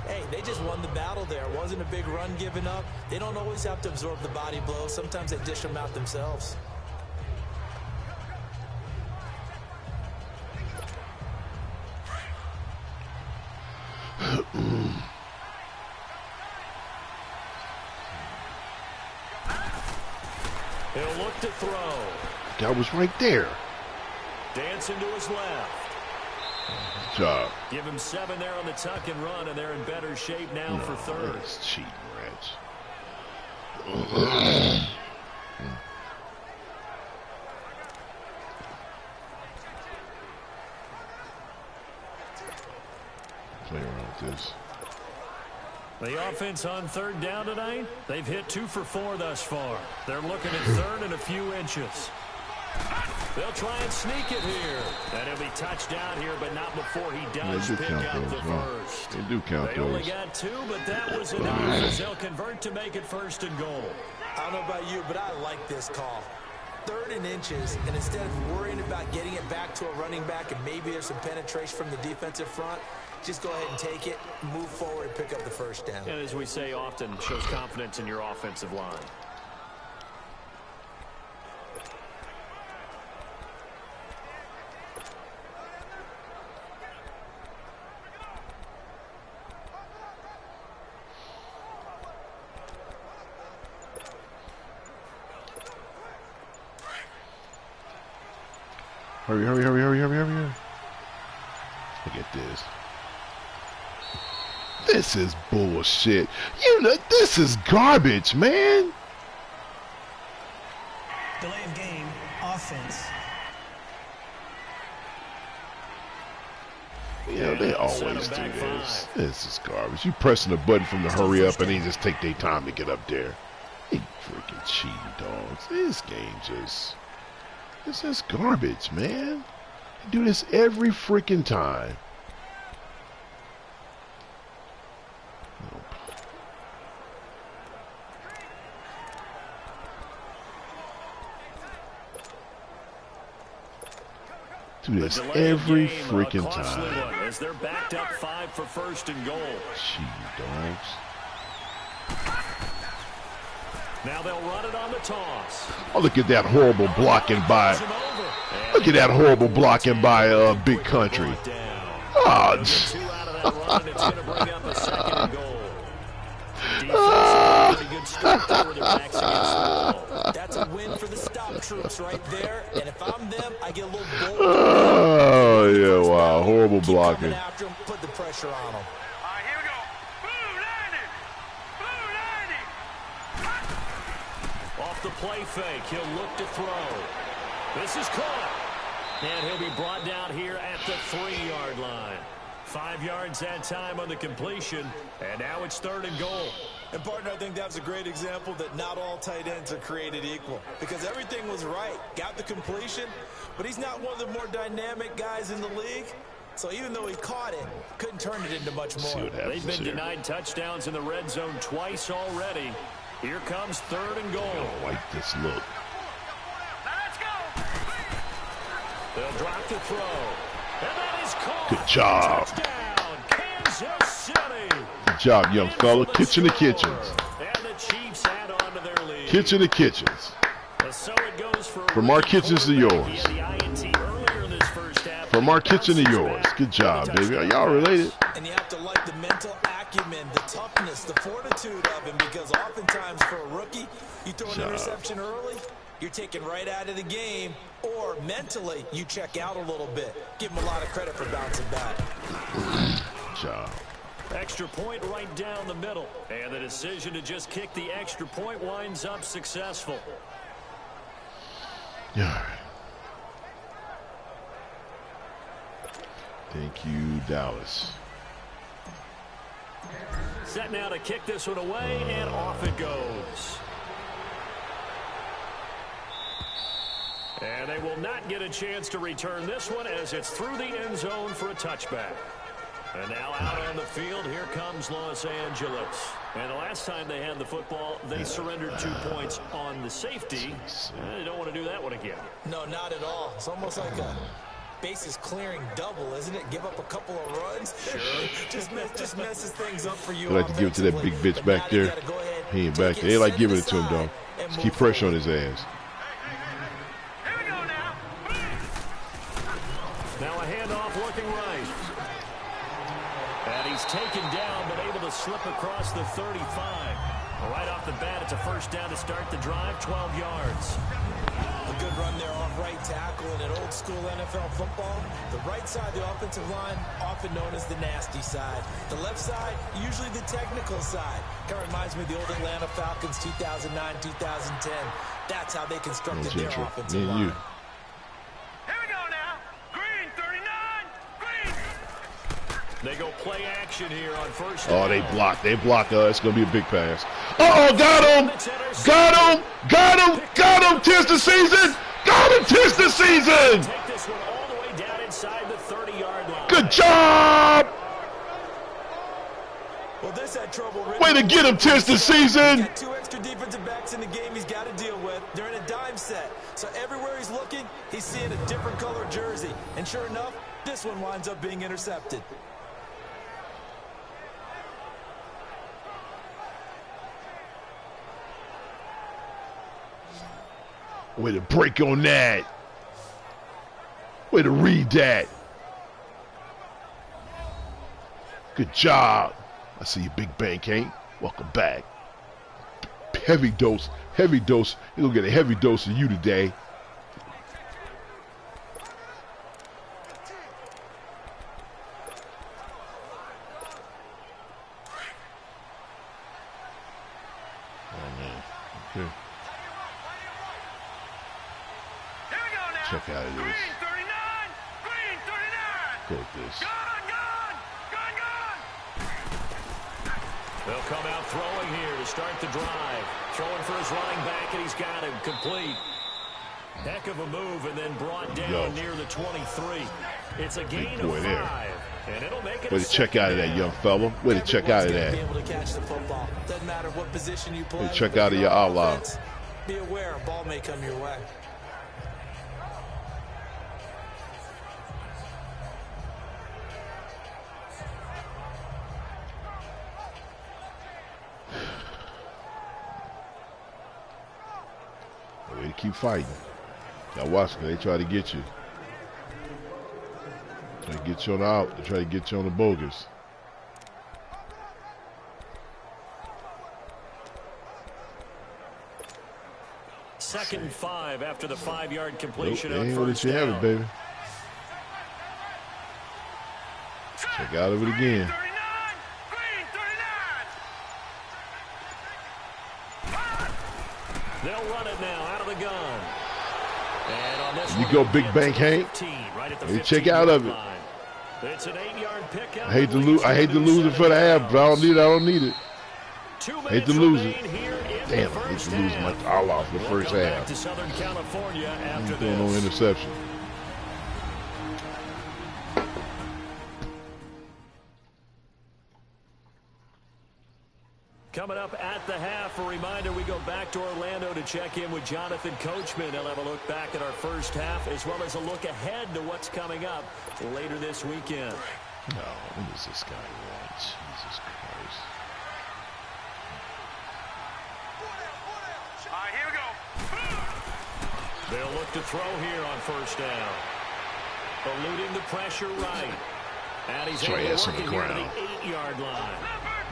hey, they just won the battle there. It wasn't a big run given up. They don't always have to absorb the body blows. Sometimes they dish them out themselves. He'll look to throw. Guy was right there. Dancing to his left. Good job. Give him 7 there on the tuck and run, and they're in better shape now for third. That's cheating, Rats. Play around with this. The offense on third down tonight, they've hit 2 for 4 thus far. They're looking at third and a few inches. They'll try and sneak it here. And he'll be touchdown here, but not before he does pick up the first. They do count They those. only got 2, but that was enough as they'll convert to make it first and goal. I don't know about you, but I like this call. 3rd and inches, and instead of worrying about getting it back to a running back and maybe there's some penetration from the defensive front, just go ahead and take it, move forward, and pick up the first down. And as we say often, shows confidence in your offensive line. Hurry, hurry, hurry, hurry, hurry, hurry, hurry. Look at this. This is bullshit. You know, this is garbage, man. Delay of game, offense. You know, they always do this. This is garbage. You pressing the button from the hurry up and they just take their time to get up there. They freaking cheating dogs. This game just... This is garbage, man. They do this every freaking time. Nope. Do this every freaking time. As they're backed up 5 for first and goal. Cheating dogs. Now they'll run it on the toss. Oh, look at that horrible blocking by. Look at that horrible blocking by Big Country. Oh, That's a win for the stop troops right there. And if I'm them, I get a little bold. Oh, yeah, wow. Horrible blocking. After him, put the pressure on him. Off the play fake, he'll look to throw. This is caught. And he'll be brought down here at the 3-yard line. 5 yards that time on the completion, and now it's 3rd and goal. And, partner, I think that's a great example that not all tight ends are created equal. Because everything was right. Got the completion, but he's not one of the more dynamic guys in the league. So even though he caught it, couldn't turn it into much more. They've been denied touchdowns in the red zone twice already. Here comes 3rd and goal. I like this look. Let's go. They'll drop the throw. And that is caught. Good job. Touchdown, Kansas City. Good job, young fella. Kitchen the kitchens. And the Chiefs add on to their lead. Kitchen the kitchens. So it goes From our kitchens to yours. From our kitchen to yours. Good job, baby. Are y'all related? And you have to like the mental acumen, the toughness, the fortitude of him, because oftentimes for a rookie, you throw an interception early, you're taken right out of the game, or mentally you check out a little bit. Give him a lot of credit for bouncing back. Good job. Extra point right down the middle. And the decision to just kick the extra point winds up successful. Yeah. Thank you, Dallas. Set now to kick this one away, and off it goes. And they will not get a chance to return this one as it's through the end zone for a touchback. And now out on the field, here comes Los Angeles. And the last time they had the football, they surrendered 2 points on the safety. They don't want to do that one again. No, not at all. It's almost like a bases clearing double, isn't it? Give up a couple of runs. Sure. just messes things up for you. They like to give it to that big bitch back there. He ain't back there. They like giving it to him, dog. Just keep pressure on his ass. Now a handoff looking right. And he's taken down, but able to slip across the 35. Right off the bat, it's a first down to start the drive, 12 yards. A good run there off right tackle in an old school NFL football. The right side of the offensive line, often known as the nasty side. The left side, usually the technical side. Kind of reminds me of the old Atlanta Falcons 2009, 2010. That's how they constructed their offensive line. They go play action here on first. Oh, they block. They block. It's going to be a big pass. Uh-oh, got him. Got him. Got him. Got him. 'Tis the season. Got him. 'Tis the season. Take this one all the way down inside the 30-yard line. Good job. Well, this had trouble. Way to get him. 'Tis the season. He's got 2 extra defensive backs in the game he's got to deal with. They're in a dime set. So everywhere he's looking, he's seeing a different color jersey. And sure enough, this one winds up being intercepted. Way to break on that. Way to read that. Good job. I see you, Big Bang Hank. Welcome back. Heavy dose. Heavy dose. You're going to get a heavy dose of you today. Oh, man. Okay. Check out of this. Go with this. They'll come out throwing here to start the drive. Throwing for his running back, and he's got him complete. Heck of a move, and then brought down near the 23. It's a gain of 5, and it'll make it. Way to check out of that, young fella. Way to check out of that. Be able to catch the football. Doesn't matter what position you play. Way to check out of your outlaw. Be aware, a ball may come your way. Way to keep fighting. Now watch, they try to get you. Try to get you on the out. They try to get you on the bogus. Second and 5 after the 5-yard completion Nope, on ain't first what you down. have it, baby. Check out of it again. They'll run it now out of the gun. And on this You go Big Bang Hank. Hey, check out of it. It's an 8-yard pickup. I hate to lose. I hate to lose it for the half, but I don't need it. I don't need it. Hate to lose it. Damn, I hate to lose my outlaw for the first half. To Southern California after Ain't doing no interception. Coming up at the half, a reminder, we go back to Orlando to check in with Jonathan Coachman. He'll have a look back at our first half as well as a look ahead to what's coming up later this weekend. No, what does this guy want? Jesus Christ. All right, here we go. They'll look to throw here on first down. Eluding the pressure right. And he's able to work it here to the 8-yard line.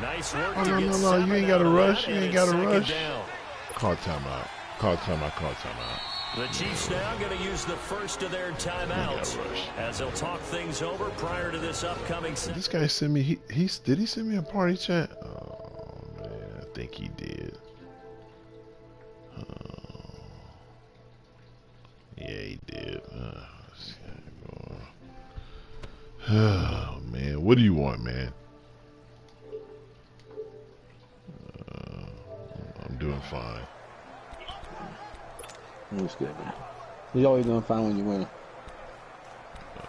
Nice work to get No, you ain't got to rush. You ain't got to rush. Down. Call timeout. Call timeout. Call timeout. The Chiefs now going to use the first of their timeouts as they'll talk things over prior to this upcoming season. This guy sent me, did he send me a party chat? Oh, man, I think he did. Yeah, he did. Oh, man. What do you want, man? I'm doing fine. That's good, man. You're always doing fine when you win.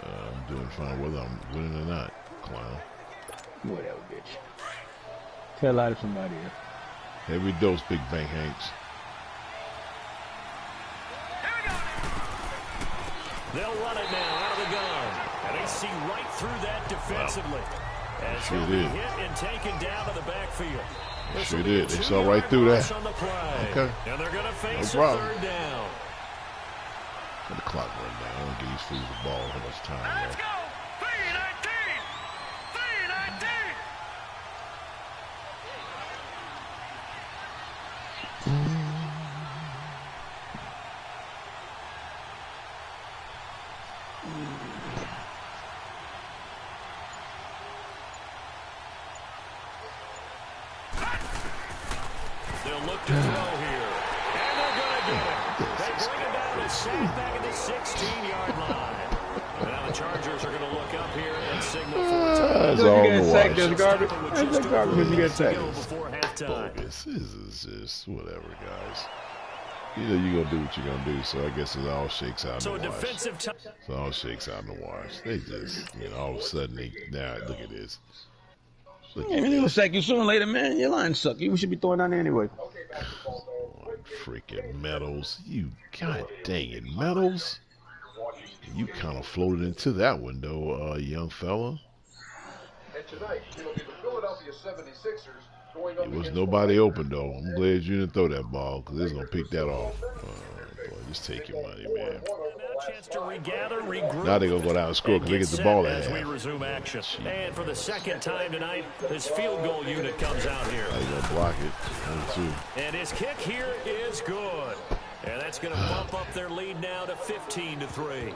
I'm doing fine whether I'm winning or not, clown. Whatever, bitch. Tell a lie to somebody else. Heavy dose, Big Bang Hanks. They'll run it now out of the gun. And they see right through that defensively. As Sure he'll be did. hit and taken down to the backfield. They sure did. They saw right through that. Okay. And they're going to face No problem. a third down. Let the clock run down. I don't give these fools the ball. How much time Let's left? go. 319. 319. They'll look to throw here. And they're going to get it. They bring it down and sack back at the 16-yard line. Now the Chargers are going to look up here and signal for That's You all get the sacked, watch. that's garbage. That's garbage when you get sacked. before halftime. This is just whatever, guys. You know you're going to do what you're going to do, so I guess it all shakes out So in a the wash. defensive time. So it all shakes out in the wash. They just, you know, all of a sudden, now look at this. Look Yeah, at man, they're gonna this. sack you sooner or later, man. Your line suck. You should be throwing down there anyway. Freaking medals. You, god dang it, medals. You kind of floated into that window, young fella. There was nobody open, though. I'm glad you didn't throw that ball, because it's going to pick that off. Boy, just take your money, man. Chance to regather, regroup. Now they're going to go down and score because they get the ball at as we half. resume action. And for the second time tonight, this field goal unit comes out here. Now they're going to block it. 1-2. And his kick here is good. And that's going to bump up their lead now to 15-3.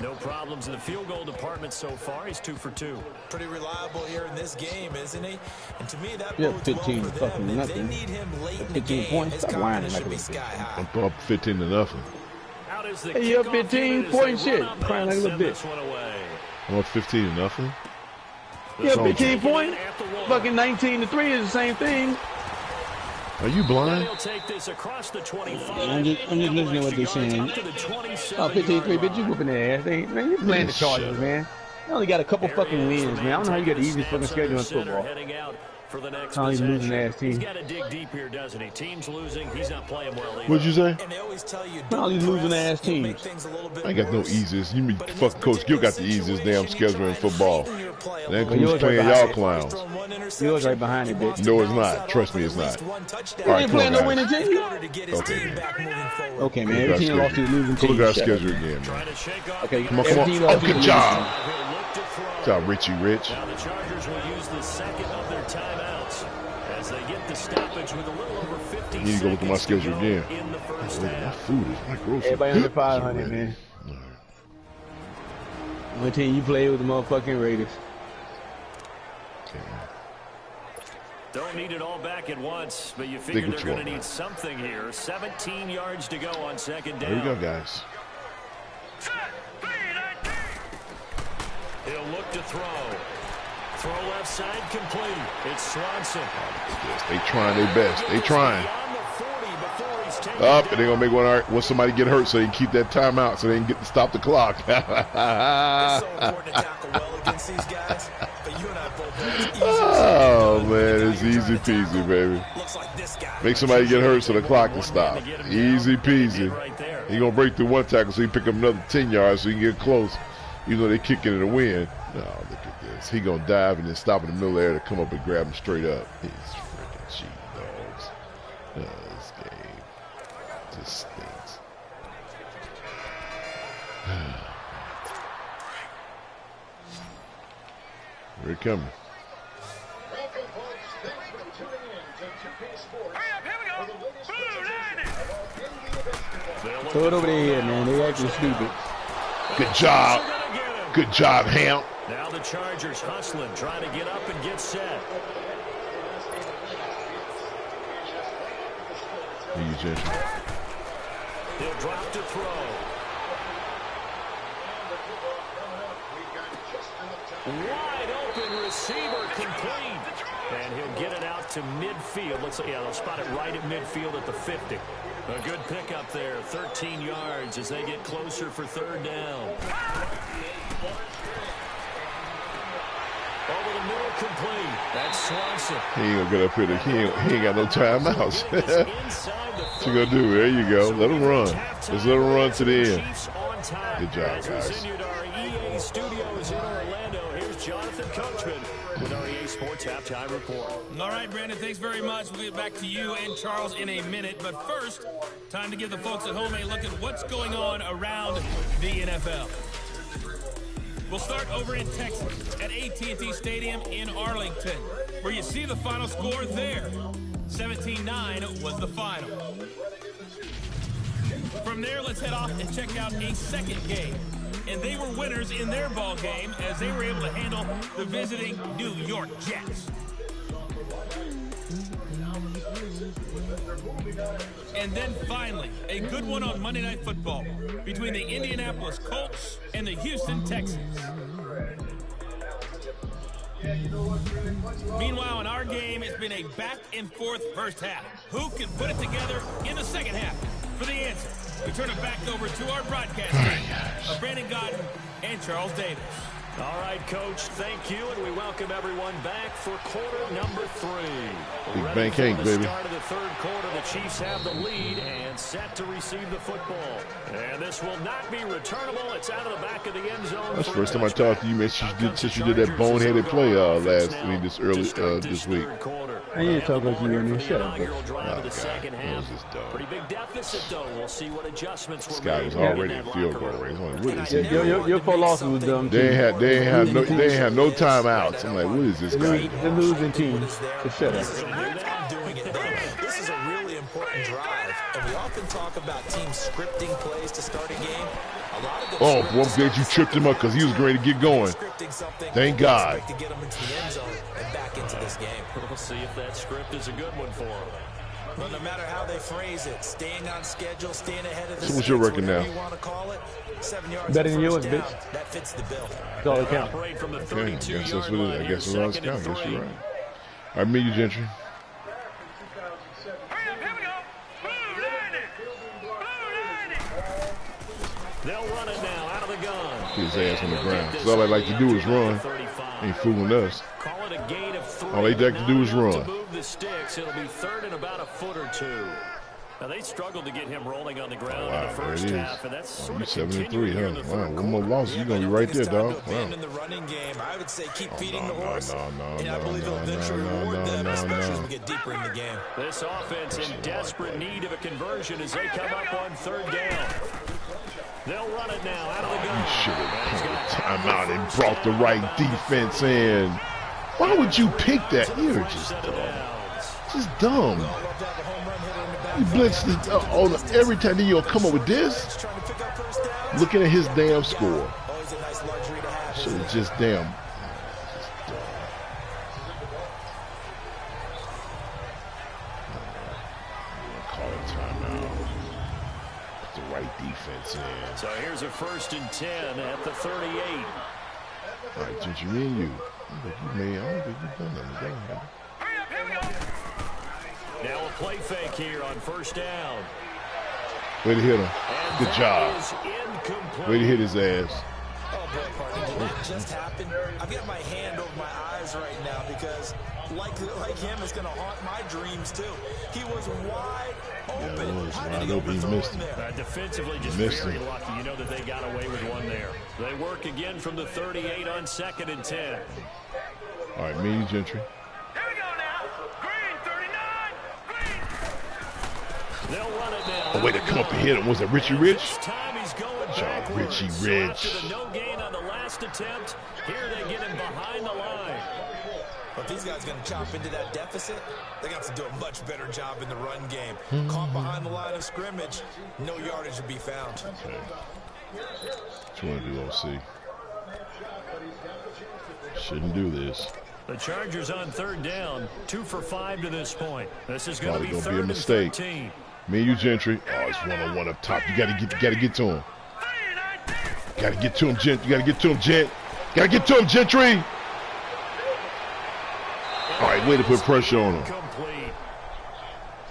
No problems in the field goal department so far. He's 2 for 2. Pretty reliable here in this game, isn't he? And to me, that Yeah, bodes 15 well for fucking them. If they nothing. need him late in the 15 game, points. his Stop whining confidence like should be a sky high. I'm up 15-0. Out is the Hey, you up kickoff 15 unit as point they shit. run up Crying and like a little send bitch. this one away. I'm up 15-0. Yeah, Soldier. 15 points. At the one. Fucking 19-3 is the same thing. Are you And blind? he'll take this across the 25. I'm just listening to what they're saying. Up to the 27 Oh, 15-3, bitch, you line. whooping their ass. Man, you playing the Yeah, Chargers, shut up. man. You only got a couple fucking There he is, wins, the man. I don't know how you got the taking easiest fucking snaps schedule in under center, football. heading out for the next How he's possession. losing ass team. He's got to dig deep here, doesn't he? Team's losing. He's not playing well either. What'd you say? And they always tell you, All these don't losing press, ass you'll make teams. things a little bit I ain't got no worse. easiest. You mean But in fucking this Coach Gill got the particular easiest damn situation, you schedule in try to football. straighten your play a That little yours includes right playing behind y'all it. clowns. Thrown one Yours interception. right behind it, He bitch. wants to No, it's balance not. that Trust off me, with it's at least not. one touchdown All right, You ain't come on, playing no guys. winning team. in order to get his Okay. team back moving forward. Okay, man. Look Every at team our lost to the losing schedule. team. Look at our Shut up. schedule again, man. Trying to shake off Okay, the Come on, every come on. team Oh, lost to the good losing job. team. He'll look to throw. Good job, Richie Rich. Now the Chargers will use the second of their timeouts as they get the stoppage with a little over 50 I need to go look at my seconds to schedule go again. in the first My half. food is my grocery. Everybody under 500, man. All right. Only team you play with the motherfucking Raiders. Okay. Don't need it all back at once, but you Think figure what they're you going want, to man. need something here. 17 yards to go on second down. There you go, guys. He'll look to throw. Throw left side complete. It's Swanson. Yes, they trying their best. They trying. Beyond the 40 before he's taken Up, down. and they're gonna make one. When somebody get hurt, so they can keep that timeout, so they can get to stop the clock. It's so important to tackle well against these guys, but you and I both know it's easier said Oh than done. man, it's You're trying easy to tackle. peasy, baby. Looks like this guy. Make somebody get hurt so the clock can One stop. man to get him Easy down. peasy. Right there. He gonna break through one tackle, so he pick up another 10 yards, so he can get close. Even though they kicking it to win. No, look at this. He gonna dive and then stop in the middle of the air to come up and grab him straight up. He's freaking cheating, dogs. This game just stinks. Here it coming. Throw it over their head, man. They acting stupid. Good job. They're gonna get him. Good job, Ham. Now the Chargers hustling, trying to get up and get set. Here you, Jensen. He'll drop to throw. Wide open receiver complete. And he'll get it out to midfield. Looks like, yeah, they'll spot it right at midfield at the 50. A good pickup there, 13 yards as they get closer for third down. Over the middle complete. That's Swanson. He ain't gonna get up here. He ain't got no timeouts. Inside the What you gonna do? There you go. Let him run. Let's let him run to the end. Chiefs on time. Good job, As we guys. continue to our EA studios in Orlando, here's Jonathan Coachman with our EA Sports Halftime Report. All right, Brandon, thanks very much. We'll get back to you and Charles in a minute. But first, time to give the folks at home a look at what's going on around the NFL. We'll start over in Texas at AT&T Stadium in Arlington, where you see the final score there. 17-9 was the final. From there, let's head off and check out a second game. and they were winners in their ball game as they were able to handle the visiting New York Jets. And then finally, a good one on Monday Night Football between the Indianapolis Colts and the Houston Texans. Meanwhile, in our game, it's been a back-and-forth first half. Who can put it together in the second half? For the answer, we turn it back over to our broadcast team of Brandon Godden and Charles Davis. All right, Coach, thank you, and we welcome everyone back for quarter number 3. Big bank Hank, for the baby. start of the third quarter, the Chiefs have the lead and set to receive the football. And this will not be returnable. It's out of the back of the end zone. That's the first time I talked to you, man, since you did that boneheaded play this week. I ain't talking like you in here. Shut up. Pretty big deficit, though. We'll see what adjustments This guy was already in field goal range. What is he? Your four losses was dumb too. They ain't had no timeouts. I'm like, what is this guy? The losing team. So shut up. This is a really important drive, and we often talk about teams scripting plays to start a game. A lot of Oh, well, I'm glad you tripped him up because he was ready to get going. Thank God. To get him into the end zone and back into this game. We'll see if that script is a good one for him. Well, no matter how they phrase it, staying on schedule, staying ahead of the So what's your record now? you want to call it, 7 yards Better than yours, down, bitch. that fits the bill. That's all that counts. Operate from the Okay, I 32 guess that's yard what it line. is. I guess Here's it's all second and counts. Guess you're 3. right. All right, me, you gentry. They'll run it now out of the gun. His ass on the ground. Because all they like to do is run. Ain't fooling us. Call it a gain of 3. All they like to do is run. To move the sticks, it'll be third and about a foot or 2. Now they struggled to get him rolling on the ground in the Wow, first there it half, and that's is. sort You of 7-3, in the huh? third Wow, one quarter. more loss, you're gonna be right there, dog. Wow. In the running game, I would say keep feeding the no, horse. no, and I believe they'll eventually reward them, especially as we get deeper in the game. This offense in desperate need of a conversion as they come up on third down. They'll run it now out of the gun. Should have called a timeout and brought the right defense in. Why would you pick that? You're just dumb. Just dumb. You blitzed this every time. Then you'll come up with this. Looking at his damn score. Should have just damn. Call it timeout. Put the right defense in. So here's a 1st and 10 at the 38. All right, Ginger, me and you. I don't think you've done nothing. Now a play fake here on 1st down. Way to hit him. And Good job. is incomplete. Way to hit his ass. Oh, boy, partner, did that just happen? I've got my hand over my eyes right now because, like him, it's going to haunt my dreams, too. He was wide open. Yeah, it was How wide did he open. He overthrow missed him him. there? Defensively, just Missed very him. lucky. You know that they got away with one there. They work again from the 38 on 2nd and 10. All right, me and Gentry. They'll run it now. Oh, way to come up and hit him. Was it Richie Rich? This time he's going John backwards. Richie So Rich. after the no gain on the last attempt, here they get him behind the line. But these guys going to chop into that deficit, they're going to have to do a much better job in the run game. Caught behind the line of scrimmage, no yardage to be found. Okay. What you want to do, OC? Shouldn't do this. The Chargers on 3rd down, 2 for 5 to this point. This is going to Probably be gonna be a 3rd mistake. and 13. Me and you, Gentry. Oh, it's one-on-one up top. You gotta get to him. Gotta get to him, Gent. You gotta get to him, Gent. Gotta get to him, Gentry. All right, way to put pressure on him. Complete.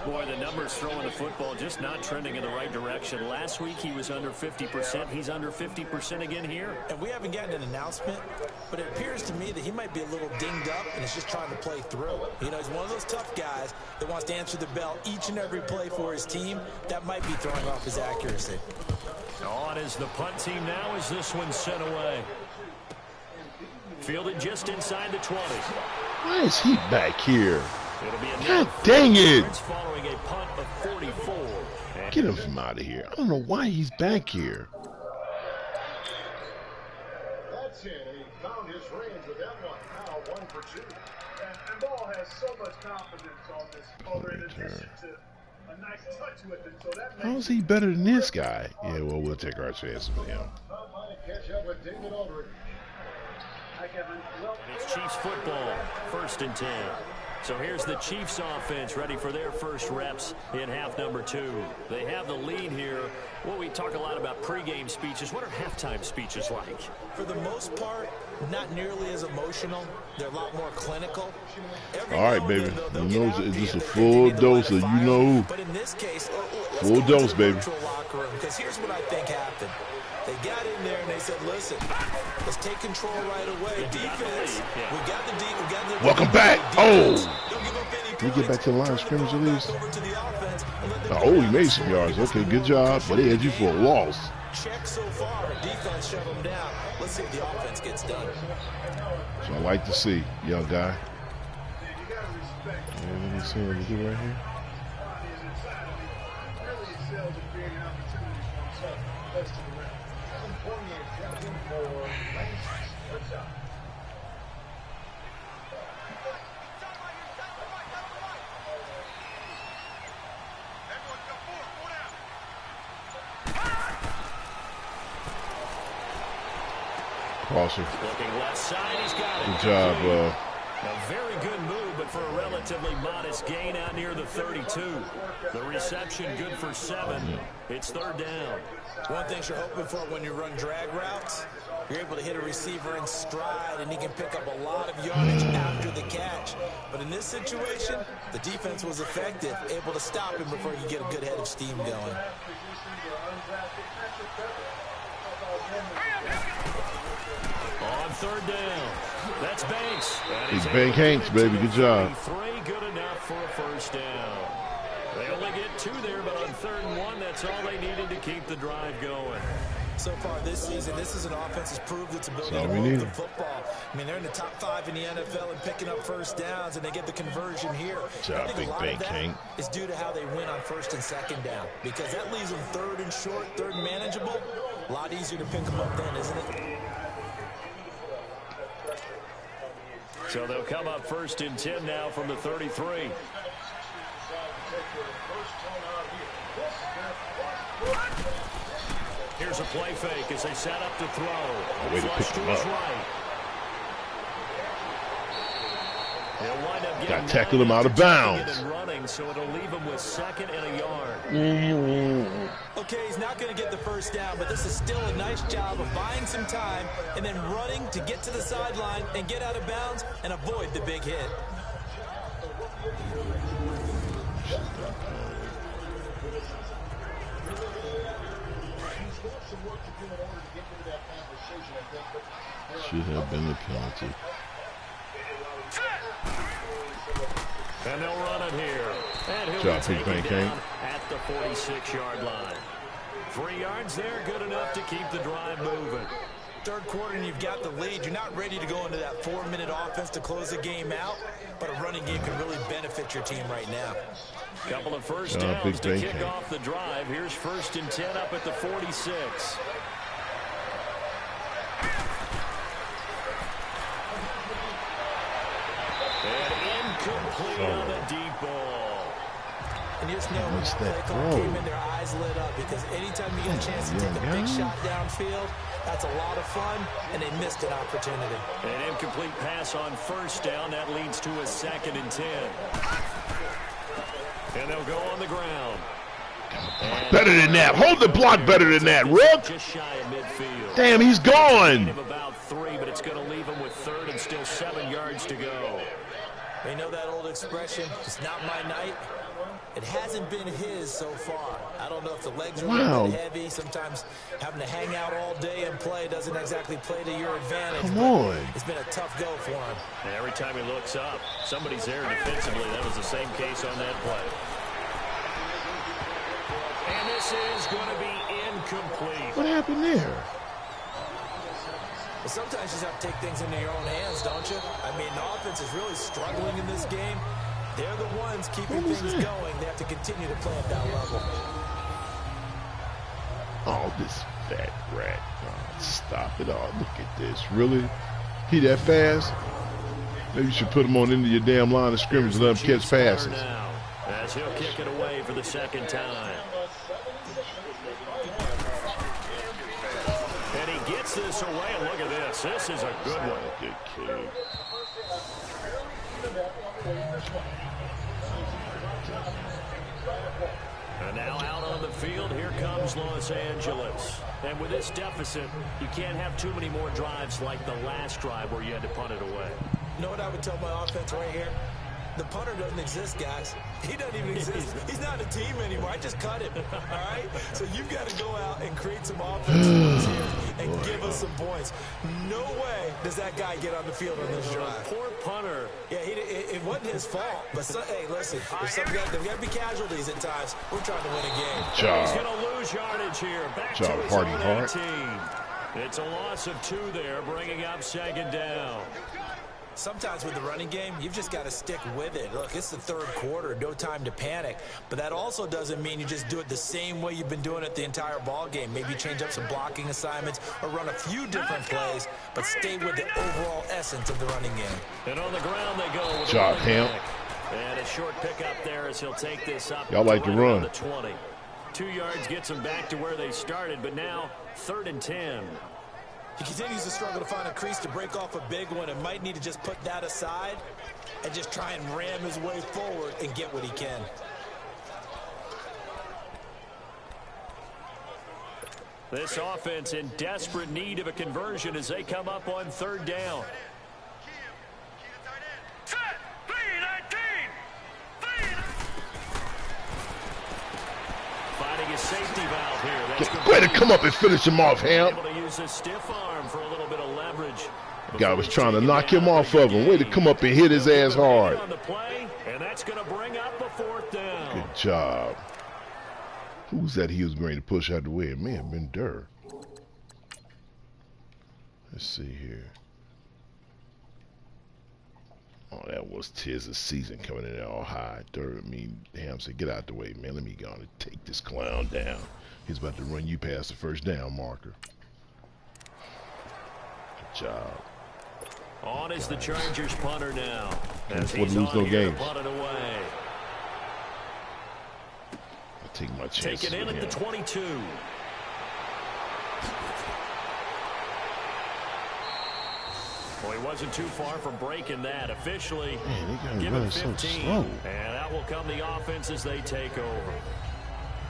Boy, the numbers throwing the football just not trending in the right direction. Last week he was under 50%. He's under 50% again here. And we haven't gotten an announcement, but it appears to me that he might be a little dinged up and is just trying to play through. You know, he's one of those tough guys that wants to answer the bell each and every play for his team. That might be throwing off his accuracy. On is the punt team now as this one's sent away. Fielded just inside the 20. Why is he back here? It'll be a God dang it. following a punt of 44. Get him from out of here. I don't know why he's back here. That's it. He found his range with that one. Now 1 for 2. And Ball has so much confidence on this color in addition to a nice touch with it. So that How is he better than this guy? Yeah, well, we'll take our chances with him. catch up with David Aldridge. Hi, Kevin. Well, It's Chiefs football, 1st and 10. So here's the Chiefs offense ready for their first reps in half number 2. They have the lead here. Well, we talk a lot about pregame speeches. What are halftime speeches like? For the most part, not nearly as emotional. They're a lot more clinical. All right, baby. You know, it's just a full dose of you know who. But in this case, full dose, baby. Because here's what I think happened. They got in there and they said, listen, let's take control right away. Defense, we got the deep, we got the welcome back. Oh, don't give up any can we get back to the line of scrimmage at least? over to the offense and let them Oh, he made some yards. Okay, good job. But they had you for a loss. check so far. Defense shut them down. Let's see if the offense gets done. So I like to see, young guy. And let me see what we do right here. really excels at creating opportunities for himself. Best of the round. 728 jumping for Lance. What's up? Crosser. Looking left side, he's got it. Good job. A very good move, but for a relatively modest gain out near the 32. The reception good for 7. It's 3rd down. One thing you're hoping for when you run drag routes, you're able to hit a receiver in stride, and he can pick up a lot of yardage after the catch. But in this situation, the defense was effective, able to stop him before you get a good head of steam going. On 3rd down, that's Banks. He's Bank Hanks, baby. Good job. 3 good enough for a 1st down. They only get 2 there, but on 3rd and 1, that's all they needed to keep the drive going. So far this season, this is an offense that's proved its ability That's all to we move the needed. football. I mean, they're in the top 5 in the NFL and picking up 1st downs, and they get the conversion here. Job, I think Big a lot Bank of that Hank. is due to how they win on 1st and 2nd down, because that leaves them 3rd and short, 3rd and manageable. A lot easier to pick them up then, isn't it? So they'll come up 1st and 10 now from the 33. Here's a play fake as they set up to throw. Way to pick Flush to him his up. right. He'll wind up getting Got tackled him out of bounds. and running, so it'll leave him with 2nd and a yard. Okay, he's not going to get the 1st down, but this is still a nice job of buying some time and then running to get to the sideline and get out of bounds and avoid the big hit. Should have been a penalty. And they'll run it here. And he'll Job, be Big taken Bank down Hank. at the 46-yard line. 3 yards there, good enough to keep the drive moving. 3rd quarter and you've got the lead. You're not ready to go into that 4-minute offense to close the game out, but a running game can really benefit your team right now. Couple of 1st Job, downs Big to Bank kick Hank. off the drive. Here's 1st and 10 up at the 46. And incomplete on the deep ball. And you just know when Missed that that play call throw. came in, their eyes lit up, because anytime you get a chance to take a big shot downfield, that's a lot of fun, and they missed an opportunity. An incomplete pass on 1st down. That leads to a 2nd and 10. And they'll go on the ground. Better than that. Hold the block better than that, Rook. Just shy of midfield. Damn, he's gone. Of about 3, but it's going to leave him with 3rd and still 7 yards to go. They know that old expression, it's not my night. It hasn't been his so far. I don't know if the legs are a little bit heavy. Sometimes having to hang out all day and play doesn't exactly play to your advantage. Come on. It's been a tough go for him. And every time he looks up, somebody's there defensively. That was the same case on that play. And this is going to be incomplete. What happened there? But sometimes you just have to take things into your own hands, don't you? I mean, the offense is really struggling in this game. They're the ones keeping things going. They have to continue to play at that level. Oh, this fat rat. Oh, stop it all. Look at this. Really? He that fast? Maybe you should put him on into your damn line of scrimmage and let him catch passes. Now, as he'll kick it away for the 2nd time. And he gets this away, and look at this. This is a good one. Good kick. And now out on the field, here comes Los Angeles. And with this deficit, you can't have too many more drives like the last drive where you had to punt it away. You know what I would tell my offense right here? The punter doesn't exist, guys. He doesn't even exist. He's not a team anymore. I just cut him, all right? So you've got to go out and create some offense here and give us some points. No way does that guy get on the field on this drive. Poor punter. Yeah, it wasn't his fault. But, hey, listen, there's got to be casualties at times. We're trying to win a game. He's going to lose yardage here. Back to his own 18. It's a loss of 2 there, bringing up 2nd down. Sometimes with the running game, you've just got to stick with it. Look, it's the 3rd quarter, no time to panic. But that also doesn't mean you just do it the same way you've been doing it the entire ball game. Maybe change up some blocking assignments or run a few different plays, but stay with the overall essence of the running game. And on the ground they go. With job, Ham. And a short pickup there as he'll take this up. Y'all like to run. The 20. 2 yards gets them back to where they started, but now 3rd and 10. He continues to struggle to find a crease to break off a big one and might need to just put that aside and just try and ram his way forward and get what he can. This offense in desperate need of a conversion as they come up on 3rd down. Finding a safety valve here. That's way to come up and finish him off, Ham. Able to use a stiff arm for a little bit of leverage. Guy was trying to knock him off of him. Way to come up and hit his ass hard. On the play, and that's going to bring up a 4th down. Good job. Who's that he was going to push out the way? It may have been Durr. Let's see here. Oh, that was 'tis the season coming in all high. Durr, Ham said, get out the way, man. Let me go and take this clown down. He's about to run you past the 1st down marker. Good job. On is the Chargers punter now. That's what lose no games. Punt it away. I'll take my chances. Taken in at the 22. Well, he wasn't too far from breaking that. Officially, give him 15. So and out will come the offense as they take over.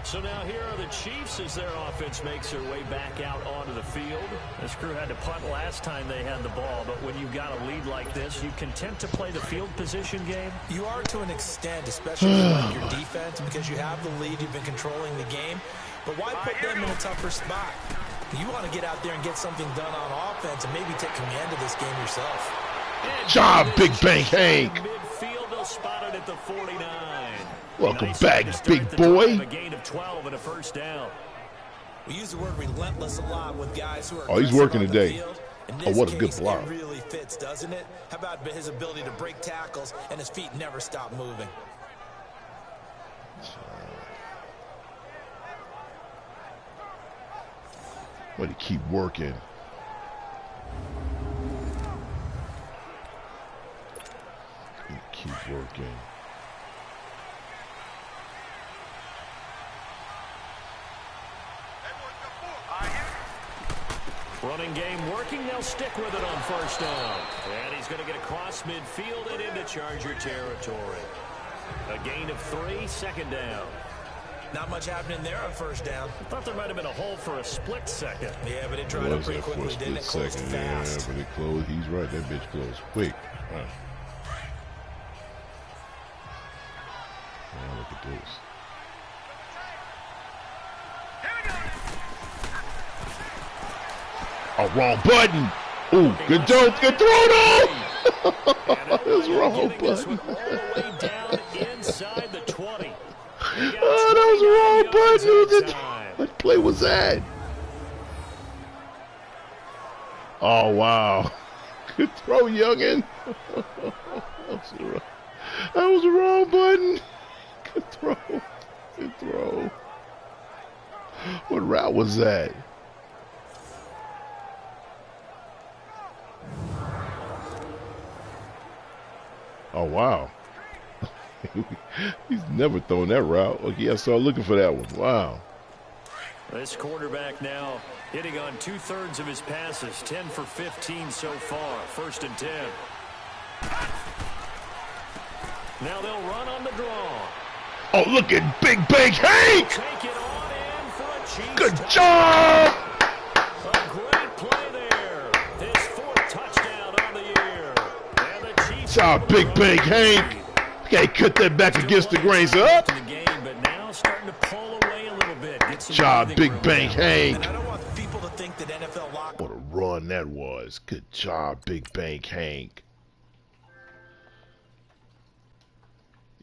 So now here are the Chiefs as their offense makes their way back out onto the field. This crew had to punt last time they had the ball, but when you've got a lead like this, you content to play the field position game? You are to an extent, especially with your defense, because you have the lead, you've been controlling the game. But why put them in a tougher spot? You want to get out there and get something done on offense and maybe take command of this game yourself. Job, Big Bang Hank. Midfield, they'll spot it at the 49. Welcome back, big boy. A gain of 12 and a 1st down. We use the word relentless a lot with guys who are. Oh, he's working today. Oh, what a good block. It really fits, doesn't it? How about his ability to break tackles and his feet never stop moving? Way to keep working. Keep working. Running game working. They'll stick with it on 1st down. And he's going to get across midfield and into Charger territory. A gain of 3, 2nd down. Not much happening there on 1st down. I thought there might have been a hole for a split second. Yeah, but it dried up pretty quickly, didn't it? Closed fast. Yeah, but it closed. He's right. That bitch closed quick. Wow. Now look at this. Oh, wrong button. Ooh, good throw. Good throw, though. That's wrong button. Inside the 20. Oh, that was the wrong button. What play was that? Oh, wow. Good throw, youngin. That was the wrong button. Good throw. Good throw. What route was that? Oh, wow. He's never thrown that route. Okay, I started looking for that one. Wow. This quarterback now Hitting on 2/3 of his passes, 10 for 15 so far. 1st and 10. Now they'll run on the draw. Oh, look at Big Bank Hank! Take it on in for a Chiefs. Good job! A great play there. His 4th touchdown on the year. And the Chiefs. Job, Big Bank Hank. Okay, cut that back against the grains up. The game, but now starting to pull away a little bit. Get some Job, Big room Bank now. Hank. And I don't want people to think that NFL lock. What a run that was. Good job, Big Bank Hank.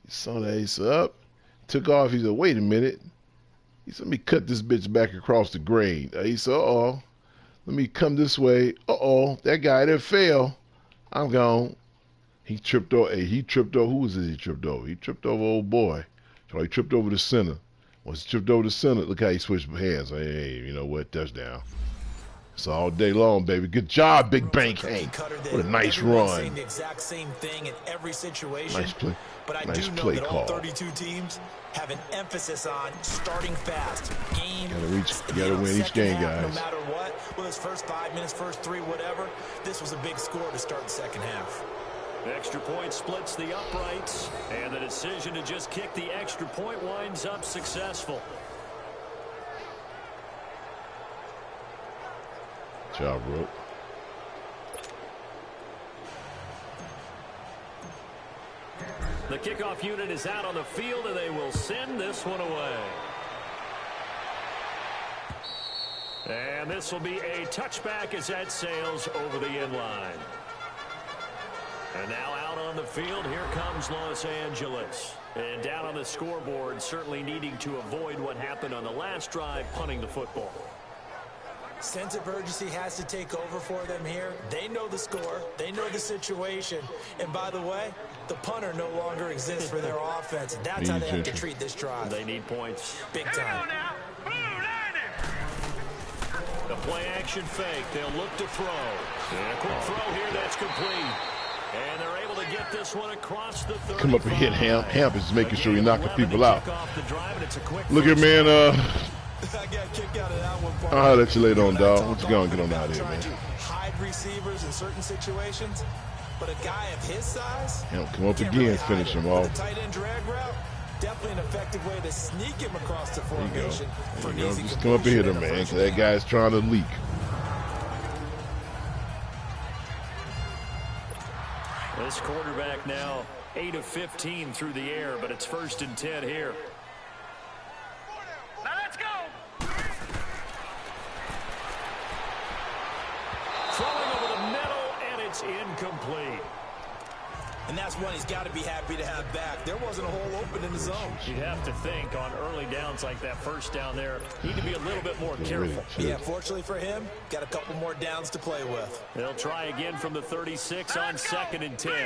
He saw that ace up. Took off. He said, wait a minute. He said, let me cut this bitch back across the grain. He said, uh-oh. Let me come this way. Uh-oh. That guy there fell. I'm gone. He tripped over. Hey, he tripped over. Who was it he tripped over? He tripped over old boy. So he tripped over the center. Once he tripped over the center, look how he switched hands. Hey, you know what? Touchdown. It's all day long, baby. Good job, Big Bank Hank. What a nice run. Saying the exact same thing in every situation. Nice play. But I Nice do know play that all call. 32 teams have an emphasis on starting fast. Game. You gotta win each game, guys. No matter what, whether it's first 5 minutes, first 3, whatever. This was a big score to start the second half. The extra point splits the uprights, and the decision to just kick the extra point winds up successful. Good job, bro. The kickoff unit is out on the field, and they will send this one away. And this will be a touchback as that sails over the end line. And now out on the field, here comes Los Angeles. And down on the scoreboard, certainly needing to avoid what happened on the last drive, punting the football. Sense of urgency has to take over for them here. They know the score. They know the situation. And by the way, the punter no longer exists for their offense. That's how they have to treat this drive. They need points. Big time. The play action fake. They'll look to throw. And a quick throw here that's complete. And they're able to get this one across the 35. Come up and hit Hamp. Hamp is making sure he's knocking people out. Look at man, I got kicked out of that one. I'll let you later on, dog. What you going to get on out here, man? Hide receivers in certain situations, but a guy of his size, Hamp, come up again, finish him off. The tight end drag route, definitely an effective way to sneak him across the formation. There you go. Just come up and hit him, man, because that guy's trying to leak. This quarterback now 8 of 15 through the air, but it's 1st and 10 here. Now let's go. Throwing over the middle, and it's incomplete. And that's one he's got to be happy to have back. There wasn't a hole open in the zone. You'd have to think on early downs like that first down there, need to be a little bit more careful. Yeah, fortunately for him, got a couple more downs to play with. They'll try again from the 36 on 2nd and 10. 3-19.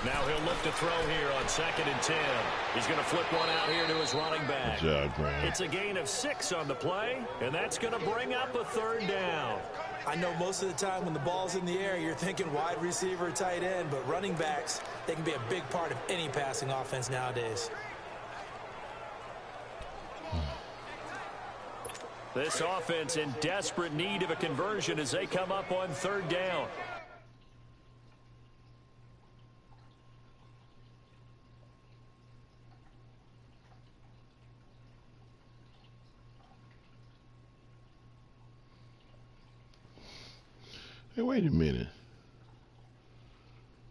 Now he'll look to throw here on 2nd and 10. He's going to flip one out here to his running back. Good job, man. It's a gain of 6 on the play, and that's going to bring up a 3rd down. I know most of the time when the ball's in the air, you're thinking wide receiver, tight end, but running backs, they can be a big part of any passing offense nowadays. This offense in desperate need of a conversion as they come up on 3rd down. Hey, wait a minute.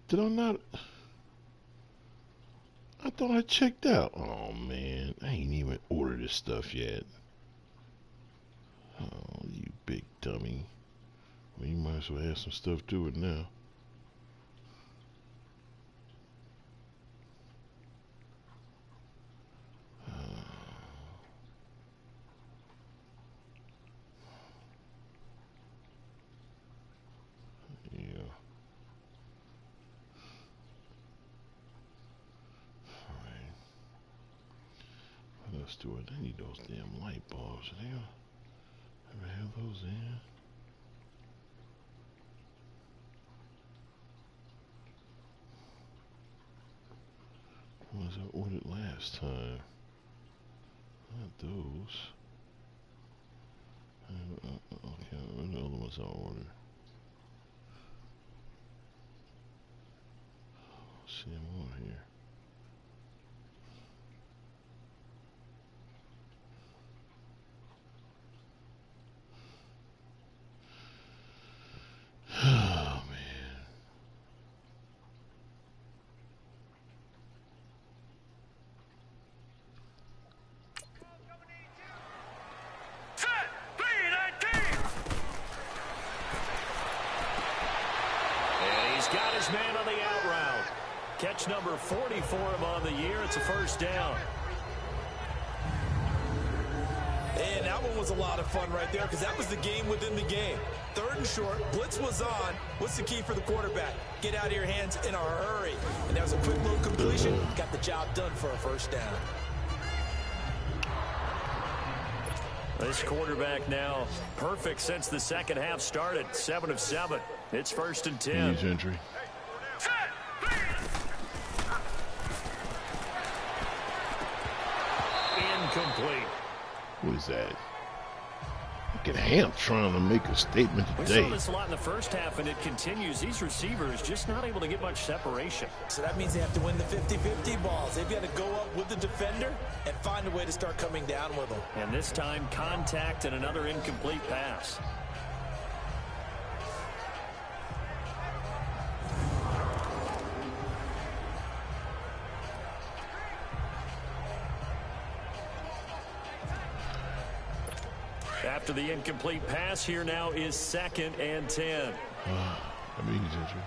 Did I not? I thought I checked out. Oh, man. I ain't even ordered this stuff yet. Oh, you big dummy. Well, you might as well add some stuff to it now. Let's do it. I need those damn light bulbs. They ever have those in? What was I ordered last time? Not those. Okay, what are the other ones I ordered? See them over here. Oh, man. And he's got his man on the out route. Catch number 40 for him on the year. It's a first down. And that one was a lot of fun right there because that was the game within the game. 3rd and short, blitz was on. What's the key for the quarterback? Get out of your hands in a hurry. And that was a quick little completion. Got the job done for a first down. This quarterback now perfect since the second half started. 7 of 7. It's 1st and 10. Huge entry. Incomplete. What is that? Look at Hamp trying to make a statement We today. saw this a lot in the first half, and it continues. These receivers just not able to get much separation. So that means they have to win the 50-50 balls. They've got to go up with the defender and find a way to start coming down with them. And this time, contact and another incomplete pass. After the incomplete pass, here now is 2nd and 10. I mean, huge entry.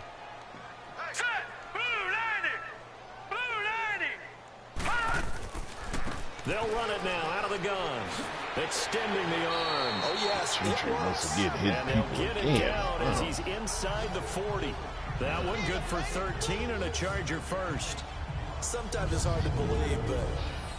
They'll run it now out of the gun, extending the arm. Oh, yes, Gentry it wants works. to get hit And they'll people get it again. down as he's inside the 40. That one good for 13 and a Charger first. Sometimes it's hard to believe, but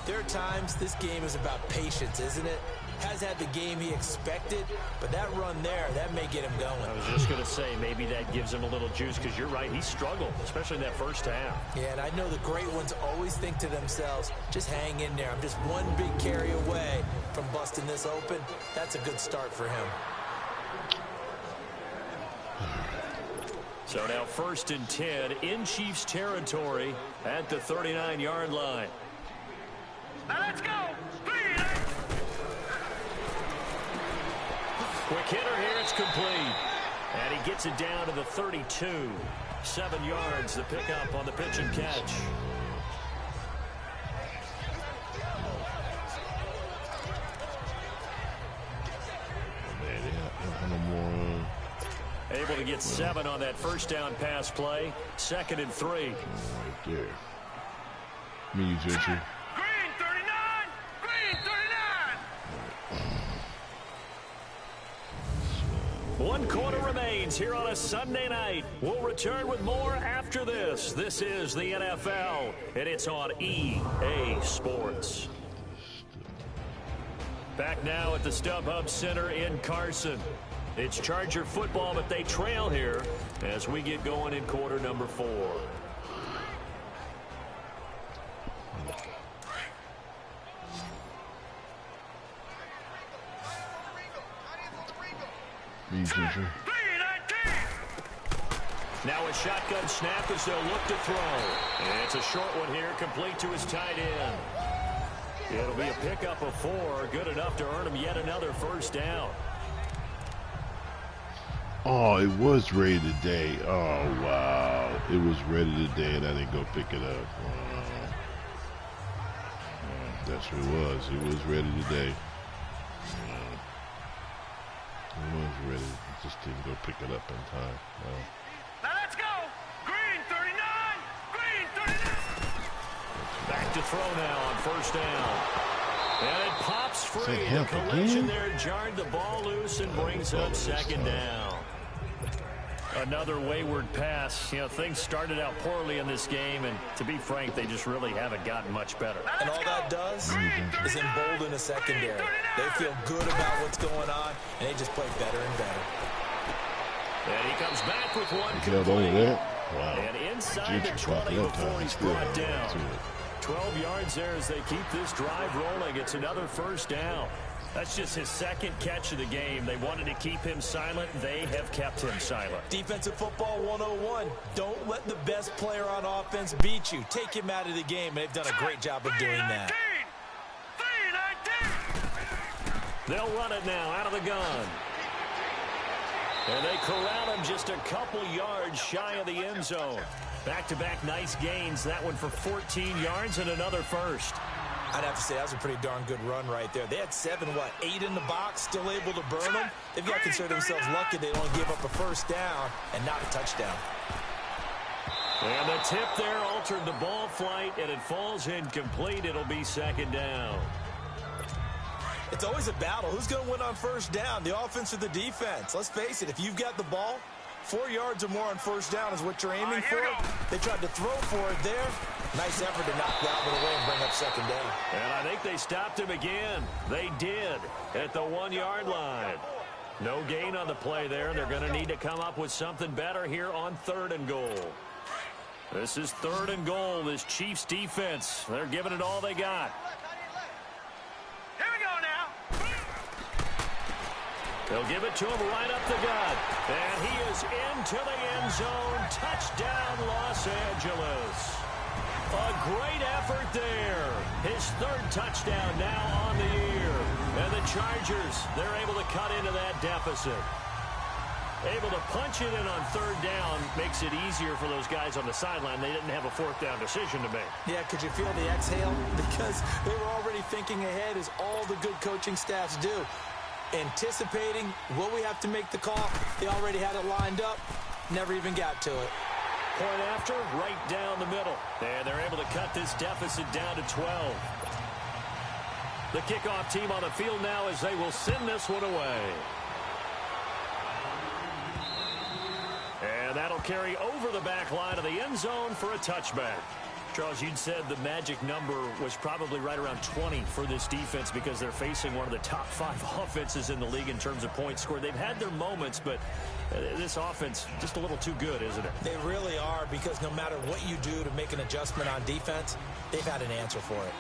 there are times this game is about patience, isn't it? Has had the game he expected, but that run there, that may get him going. I was just going to say, maybe that gives him a little juice, because you're right, he struggled, especially in that first half. Yeah, and I know the great ones always think to themselves, just hang in there. I'm just one big carry away from busting this open. That's a good start for him. So now 1st and 10 in Chiefs territory at the 39-yard line. Now let's go. Quick hitter here, it's complete. And he gets it down to the 32. 7 yards, the pickup on the pitch and catch. Able to get 7 on that first down pass play. 2nd and 3. Right there. Me, Gentry. Green 39. Green 39. 1 quarter remains here on a Sunday night. We'll return with more after this. This is the NFL, and it's on EA Sports. Back now at the StubHub Center in Carson. It's Charger football, but they trail here as we get going in quarter number 4. Me, Gentry. Now a shotgun snap as they'll look to throw. And it's a short one here, complete to his tight end. It'll be a pickup of 4, good enough to earn him yet another first down. Oh, it was ready today. Oh, wow. It was ready today, and I didn't go pick it up. Wow. Yeah, that's what it was. It was ready today. Yeah. It was ready. I just didn't go pick it up in time. No. Now let's go. Green 39. Green 39. Back to throw now on first down. And it pops free. The Hamp collision again? there jarred the ball loose and brings up second down. Another wayward pass. You know, things started out poorly in this game, and to be frank, they just really haven't gotten much better. And all that does is embolden a secondary. They feel good about what's going on, and they just play better and better. And he comes back with one He held on to complete. that. Wow. And inside Gentry the popped 20 it up before time. He he's still brought held on down. to it. 12 yards there as they keep this drive rolling. It's another first down. That's just his second catch of the game. They wanted to keep him silent. They have kept him silent. Defensive football 101. Don't let the best player on offense beat you. Take him out of the game. They've done a great job of doing that. They'll run it now out of the gun. And they corral him just a couple yards shy of the end zone. Back-to-back nice gains. That one for 14 yards and another first. I'd have to say that was a pretty darn good run right there. They had 8 in the box, still able to burn them. They've got to consider themselves lucky they only gave up a first down and not a touchdown. And the tip there altered the ball flight, and it falls incomplete. It'll be second down. It's always a battle. Who's going to win on first down, the offense or the defense? Let's face it, if you've got the ball, 4 yards or more on first down is what you're aiming for. They tried to throw for it there. Nice effort to knock that one away and bring up second down. And I think they stopped him again. They did at the 1 yard line. No gain on the play there. They're going to need to come up with something better here on 3rd and goal. This is 3rd and goal. This Chiefs defense, they're giving it all they got. Here we go now. They'll give it to him right up the gut. And he is into the end zone. Touchdown, Los Angeles. A great effort there. His 3rd touchdown now on the year. And the Chargers, they're able to cut into that deficit. Able to punch it in on 3rd down makes it easier for those guys on the sideline. They didn't have a 4th down decision to make. Yeah, could you feel the exhale? Because they were already thinking ahead, as all the good coaching staffs do. Anticipating, will we have to make the call? They already had it lined up. Never even got to it. Point after, right down the middle. And they're able to cut this deficit down to 12. The kickoff team on the field now as they will send this one away. And that'll carry over the back line of the end zone for a touchback. Charles, you'd said the magic number was probably right around 20 for this defense because they're facing one of the top 5 offenses in the league in terms of points scored. They've had their moments, but this offense just a little too good, isn't it? They really are, because no matter what you do to make an adjustment on defense, they've had an answer for it.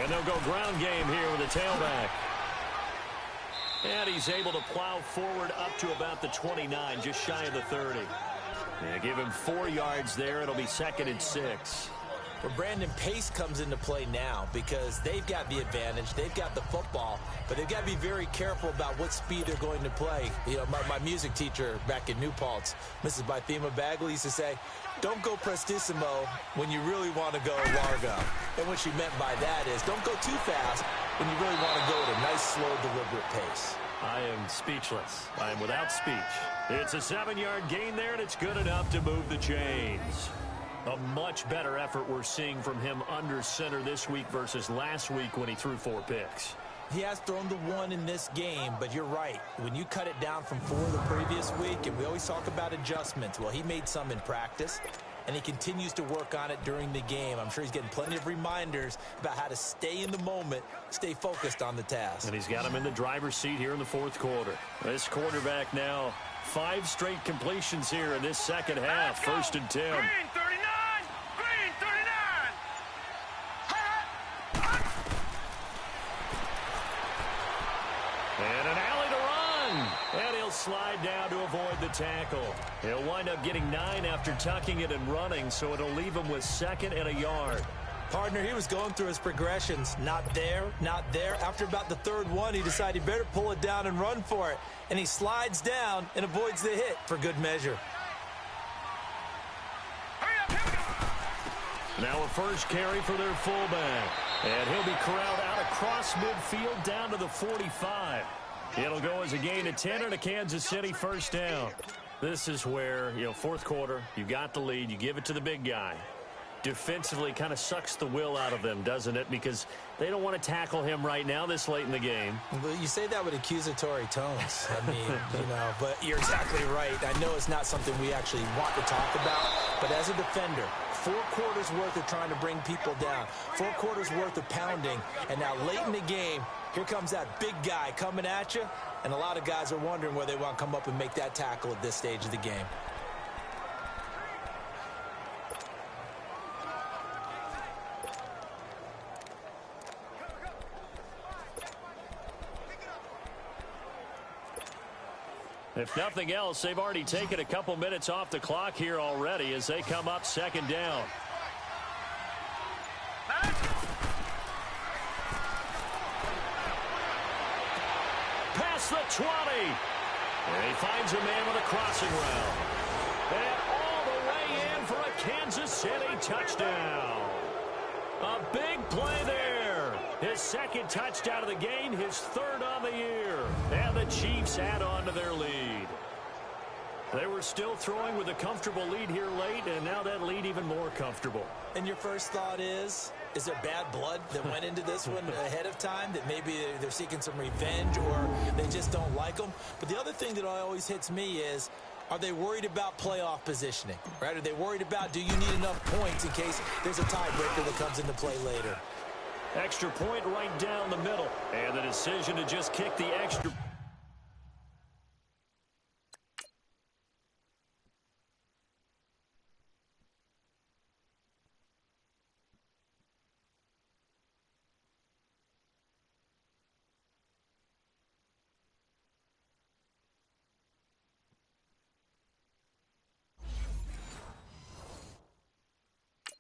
And they'll go ground game here with a tailback. And he's able to plow forward up to about the 29, just shy of the 30. Yeah, give him 4 yards there. It'll be 2nd and 6. Well, Brandon, pace comes into play now because they've got the advantage. They've got the football, but they've got to be very careful about what speed they're going to play. You know, my music teacher back in New Paltz, Mrs. Bythema Bagley, used to say, don't go prestissimo when you really want to go largo. And what she meant by that is don't go too fast when you really want to go at a nice, slow, deliberate pace. I am speechless. I am without speech. It's a 7-yard gain there, and it's good enough to move the chains. A much better effort we're seeing from him under center this week versus last week when he threw 4 picks. He has thrown the 1 in this game, but you're right. When you cut it down from 4 the previous week, and we always talk about adjustments, well, he made some in practice, and he continues to work on it during the game. I'm sure he's getting plenty of reminders about how to stay in the moment, stay focused on the task. And he's got him in the driver's seat here in the 4th quarter. This quarterback now, 5 straight completions here in this second half. 1st and 10. Green 39! Green 39! And an alley to run. And he'll slide down to avoid the tackle. He'll wind up getting 9 after tucking it and running, so it'll leave him with 2nd and a yard. Partner, he was going through his progressions. Not there, not there. After about the 3rd one, he decided he better pull it down and run for it. And he slides down and avoids the hit for good measure. Now a first carry for their fullback. And he'll be corralled out across midfield down to the 45. It'll go as a gain of 10 and a Kansas City first down. This is where, 4th quarter, you got the lead, you give it to the big guy. Defensively kind of sucks the will out of them, doesn't it? Because they don't want to tackle him right now this late in the game. Well, you say that with accusatory tones. I mean, but you're exactly right. I know it's not something we actually want to talk about, but as a defender, 4 quarters worth of trying to bring people down, 4 quarters worth of pounding, and now late in the game, here comes that big guy coming at you, and a lot of guys are wondering where they want to come up and make that tackle at this stage of the game. If nothing else, they've already taken a couple minutes off the clock here already as they come up 2nd down. Past the 20. And he finds a man with a crossing route. And all the way in for a Kansas City touchdown. A big play there. His 2nd touchdown of the game, his 3rd on the year. And the Chiefs add on to their lead. They were still throwing with a comfortable lead here late, and now that lead even more comfortable. And your first thought is there bad blood that went into this one ahead of time, that maybe they're seeking some revenge or they just don't like them? But the other thing that always hits me is, are they worried about playoff positioning, right? Are they worried about, do you need enough points in case there's a tiebreaker that comes into play later? Extra point right down the middle. And the decision to just kick the extra.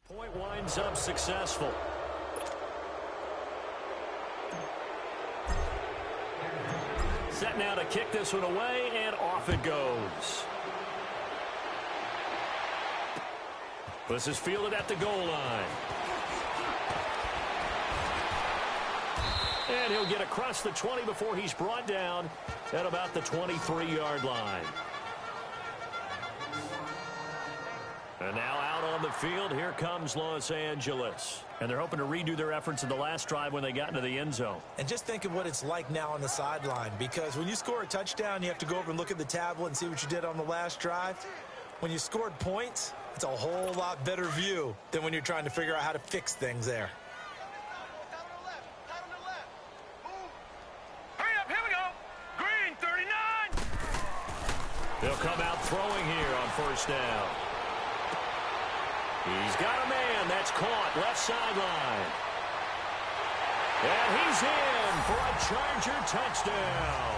Point winds up successful. Set now to kick this one away, and off it goes. This is fielded at the goal line. And he'll get across the 20 before he's brought down at about the 23-yard line. And now out on the field, here comes Los Angeles. And they're hoping to redo their efforts in the last drive when they got into the end zone. And just think of what it's like now on the sideline, because when you score a touchdown, you have to go over and look at the tablet and see what you did on the last drive. When you scored points, it's a whole lot better view than when you're trying to figure out how to fix things there. Hurry up, here we go. Green, 39. They'll come out throwing here on 1st down. He's got a man that's caught left sideline. And he's in for a Charger touchdown.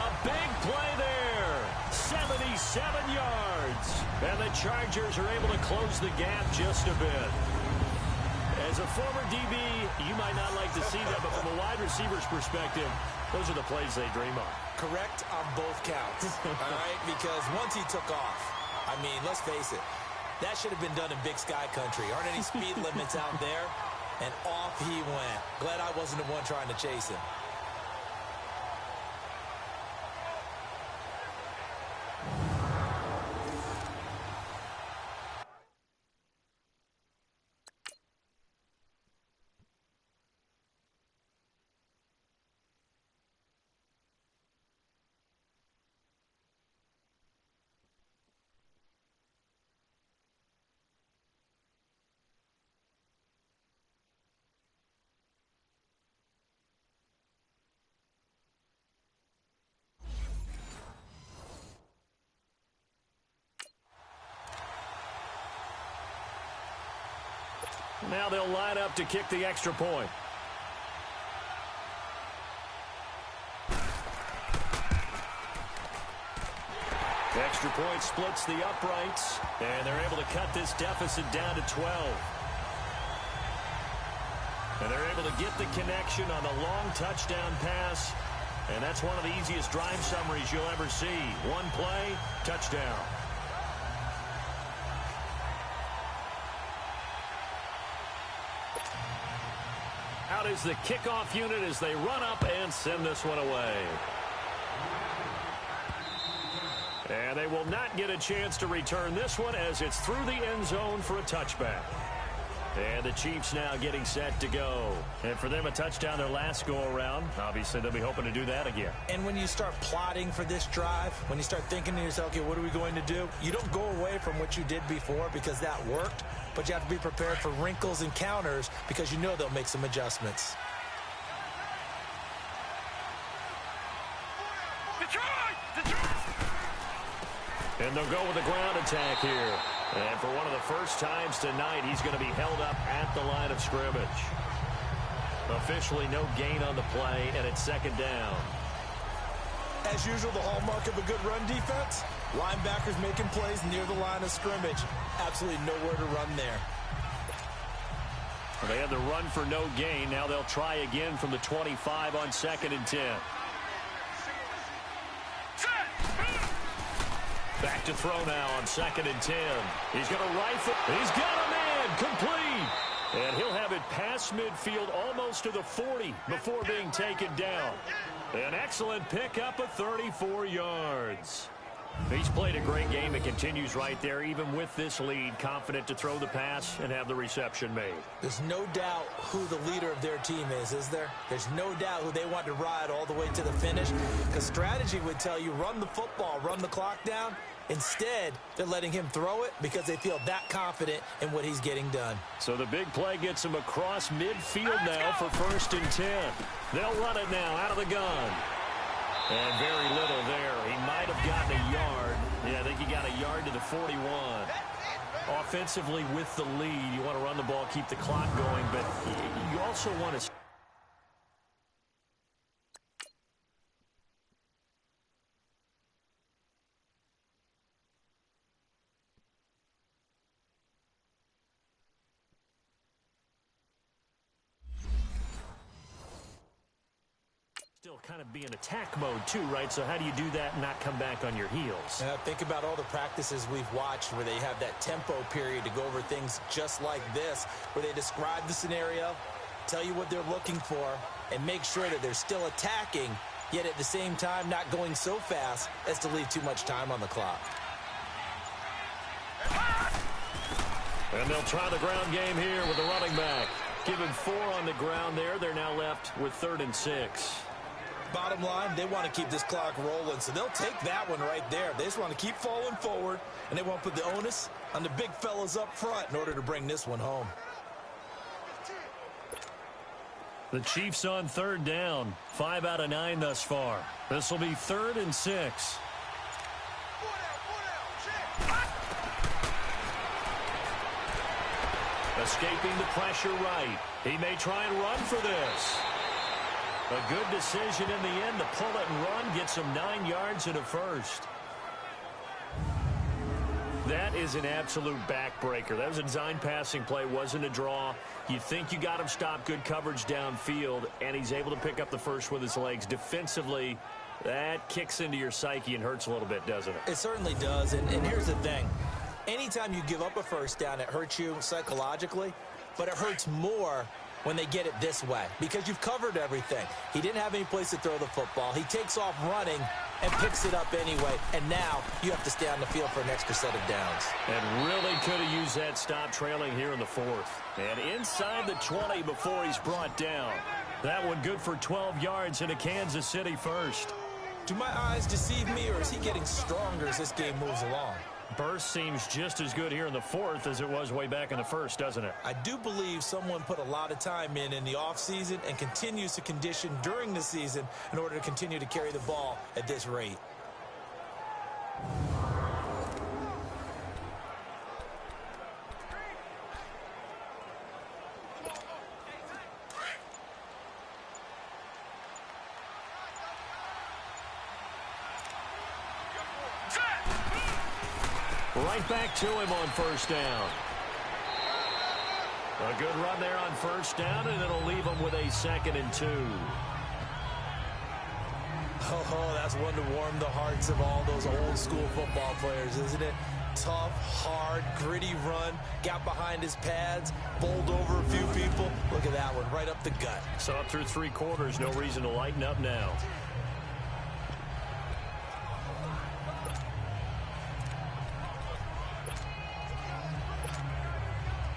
A big play there. 77 yards. And the Chargers are able to close the gap just a bit. As a former DB, you might not like to see that, but from a wide receiver's perspective, those are the plays they dream of. Correct on both counts, all right? Because once he took off, I mean, let's face it, that should have been done in Big Sky Country. Aren't any speed limits out there? And off he went. Glad I wasn't the one trying to chase him. Now they'll line up to kick the extra point. The extra point splits the uprights, and they're able to cut this deficit down to 12. And they're able to get the connection on a long touchdown pass, and that's one of the easiest drive summaries you'll ever see. One play, touchdown. Out is the kickoff unit as they run up and send this one away. And they will not get a chance to return this one as it's through the end zone for a touchback. And the Chiefs now getting set to go. And for them, a touchdown their last go-around. Obviously, they'll be hoping to do that again. And when you start plotting for this drive, when you start thinking to yourself, okay, what are we going to do? You don't go away from what you did before because that worked, but you have to be prepared for wrinkles and counters because you know they'll make some adjustments. And they'll go with a ground attack here. And for one of the first times tonight, he's going to be held up at the line of scrimmage. Officially no gain on the play, and it's second down. As usual, the hallmark of a good run defense, linebackers making plays near the line of scrimmage. Absolutely nowhere to run there. Well, they had the run for no gain. Now they'll try again from the 25 on 2nd and 10. Back to throw now on 2nd and 10. He's going to rifle. He's got a man complete. And he'll have it past midfield almost to the 40 before being taken down. An excellent pickup of 34 yards. He's played a great game and continues right there, even with this lead, confident to throw the pass and have the reception made. There's no doubt who the leader of their team is there? There's no doubt who they want to ride all the way to the finish, because strategy would tell you run the football, run the clock down. Instead, they're letting him throw it because they feel that confident in what he's getting done. So the big play gets him across midfield now for 1st and 10. They'll run it now out of the gun. And very little there. He might have gotten a yard. Yeah, I think he got a yard to the 41. Offensively with the lead, you want to run the ball, keep the clock going, but you also want to... Still kind of be in attack mode too, right? So how do you do that and not come back on your heels? Think about all the practices we've watched where they have that tempo period to go over things just like this, where they describe the scenario, tell you what they're looking for, and make sure that they're still attacking, yet at the same time not going so fast as to leave too much time on the clock. And they'll try the ground game here with the running back. Give him 4 on the ground there. They're now left with 3rd and 6. Bottom line, they want to keep this clock rolling, so they'll take that one right there. They just want to keep falling forward, and they want to put the onus on the big fellas up front in order to bring this one home. The Chiefs on 3rd down. 5 out of 9 thus far. This will be 3rd and 6. Escaping the pressure right. He may try and run for this. A good decision in the end to pull it and run. Gets him 9 yards and a first. That is an absolute backbreaker. That was a design passing play. Wasn't a draw. You think you got him stopped. Good coverage downfield. And he's able to pick up the first with his legs. Defensively, that kicks into your psyche and hurts a little bit, doesn't it? It certainly does. And here's the thing. Anytime you give up a first down, it hurts you psychologically. But it hurts more when they get it this way, because you've covered everything. He didn't have any place to throw the football. He takes off running and picks it up anyway, and now you have to stay on the field for an extra set of downs. And really could have used that stop trailing here in the 4th. And inside the 20 before he's brought down. That one good for 12 yards in a Kansas City first. Do my eyes deceive me, or is he getting stronger as this game moves along? Burst seems just as good here in the 4th as it was way back in the 1st, doesn't it? I do believe someone put a lot of time in the offseason and continues to condition during the season in order to continue to carry the ball at this rate. Right back to him on 1st down. A good run there on 1st down, and it'll leave him with a 2nd and 2. Oh, that's one to warm the hearts of all those old school football players, isn't it? Tough, hard, gritty run, got behind his pads, bowled over a few people. Look at that one, right up the gut. So up through 3 quarters, no reason to lighten up now.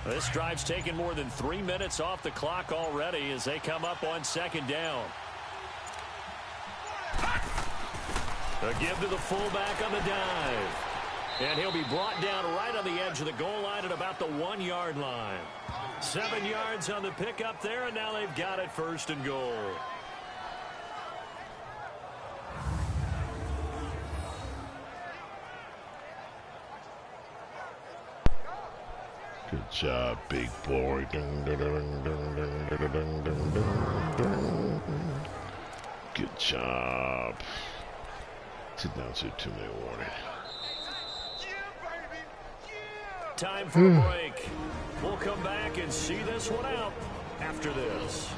This drive's taken more than 3 minutes off the clock already as they come up on second down. A give to the fullback on the dive. And he'll be brought down right on the edge of the goal line at about the 1-yard line. 7 yards on the pickup there, and now they've got it 1st and goal. Good job, big boy. Good job. Sit down, so 2-minute warning. Time for a break. We'll come back and see this one out after this.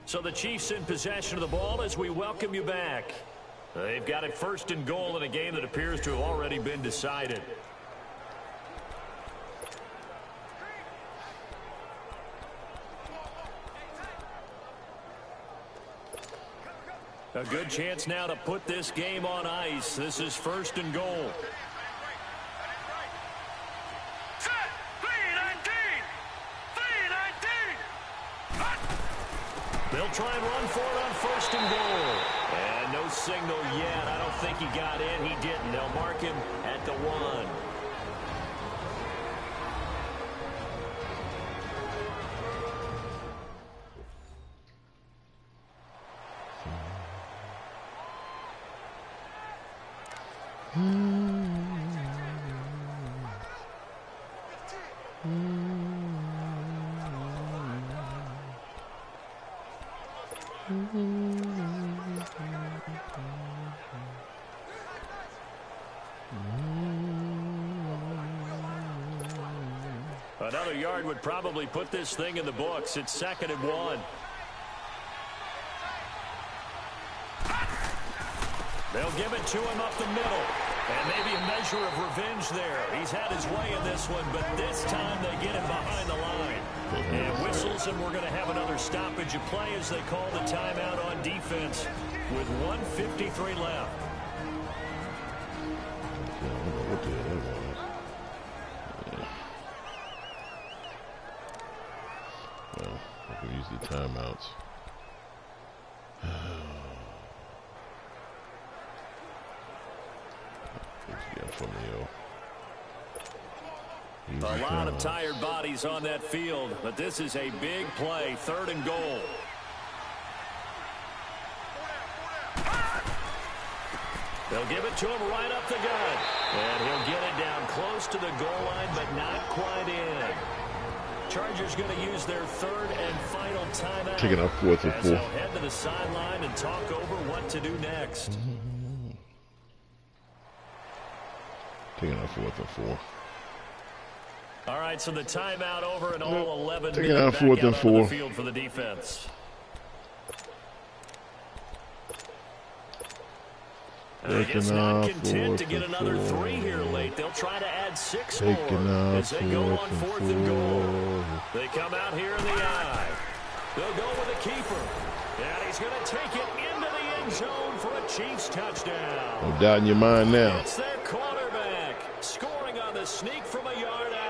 So the Chiefs in possession of the ball as we welcome you back. They've got it 1st and goal in a game that appears to have already been decided. A good chance now to put this game on ice. This is 1st and goal. They'll try and run for it on 1st and goal. And no signal yet. I don't think he got in. He didn't. They'll mark him at the 1. Another yard would probably put this thing in the books. It's 2nd and 1. They'll give it to him up the middle. And maybe a measure of revenge there. He's had his way in this one, but this time they get him behind the line. And whistles, and we're going to have another stoppage of play as they call the timeout on defense with 1:53 left. Well, I can use the timeouts. A lot of tired bodies on that field, but this is a big play, 3rd and goal. They'll give it to him right up the gut. And he'll get it down close to the goal line, but not quite in. Chargers going to use their 3rd and final timeout. Taking our 4th and 4. As they'll head to the sideline and talk over what to do next. Taking our 4th and 4. All right, so the timeout over and all 11 taking men our back 4th out and on 4. the field for the defense. I guess not content to get another 3 here late. They'll try to add 6 more as they go on 4th and goal. They come out here in the eye. They'll go with a keeper. And he's going to take it into the end zone for a Chiefs touchdown. No doubt in your mind now. It's their quarterback scoring on the sneak from a yard out.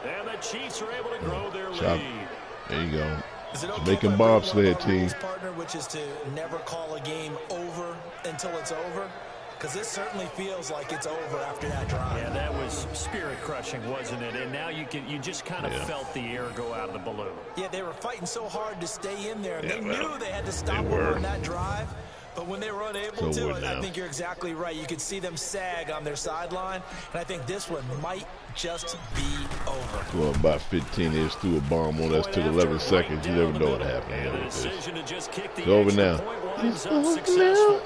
And the Chiefs are able to grow their lead. There you go. Is it okay Jamaican if I bring bobsled one of our team. rules, partner, which is to never call a game over until it's over? Because this certainly feels like it's over after that drive. Yeah, that was spirit crushing, wasn't it? And now you just kind of felt the air go out of the balloon. Yeah, they were fighting so hard to stay in there. Yeah, They knew they had to stop them on that drive. But when they were unable to, I think you're exactly right. You could see them sag on their sideline. And I think this one might just be over. Well, about 15 inches threw a bomb on us to 11 seconds. You never know what happened. And the decision to just kick the it's over extra now. point winds up successful.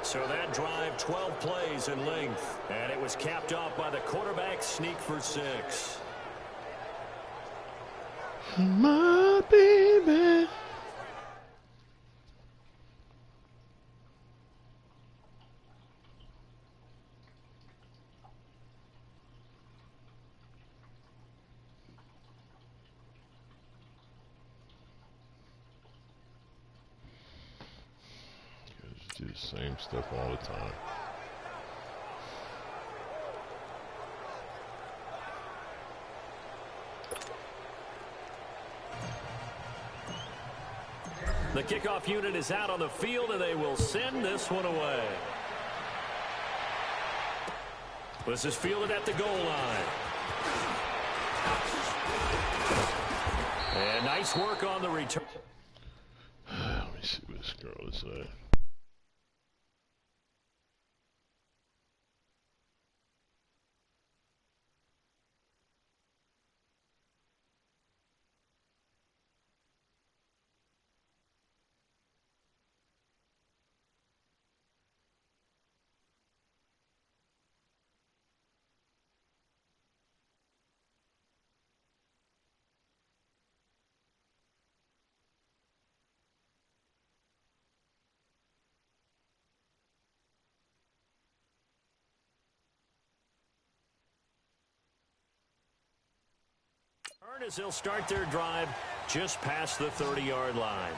So that drive, 12 plays in length. And it was capped off by the quarterback sneak for 6. My baby. the same stuff all the time. The kickoff unit is out on the field, and they will send this one away. This is fielded at the goal line. And nice work on the return. Let me see what this girl is saying. As they'll start their drive just past the 30-yard line.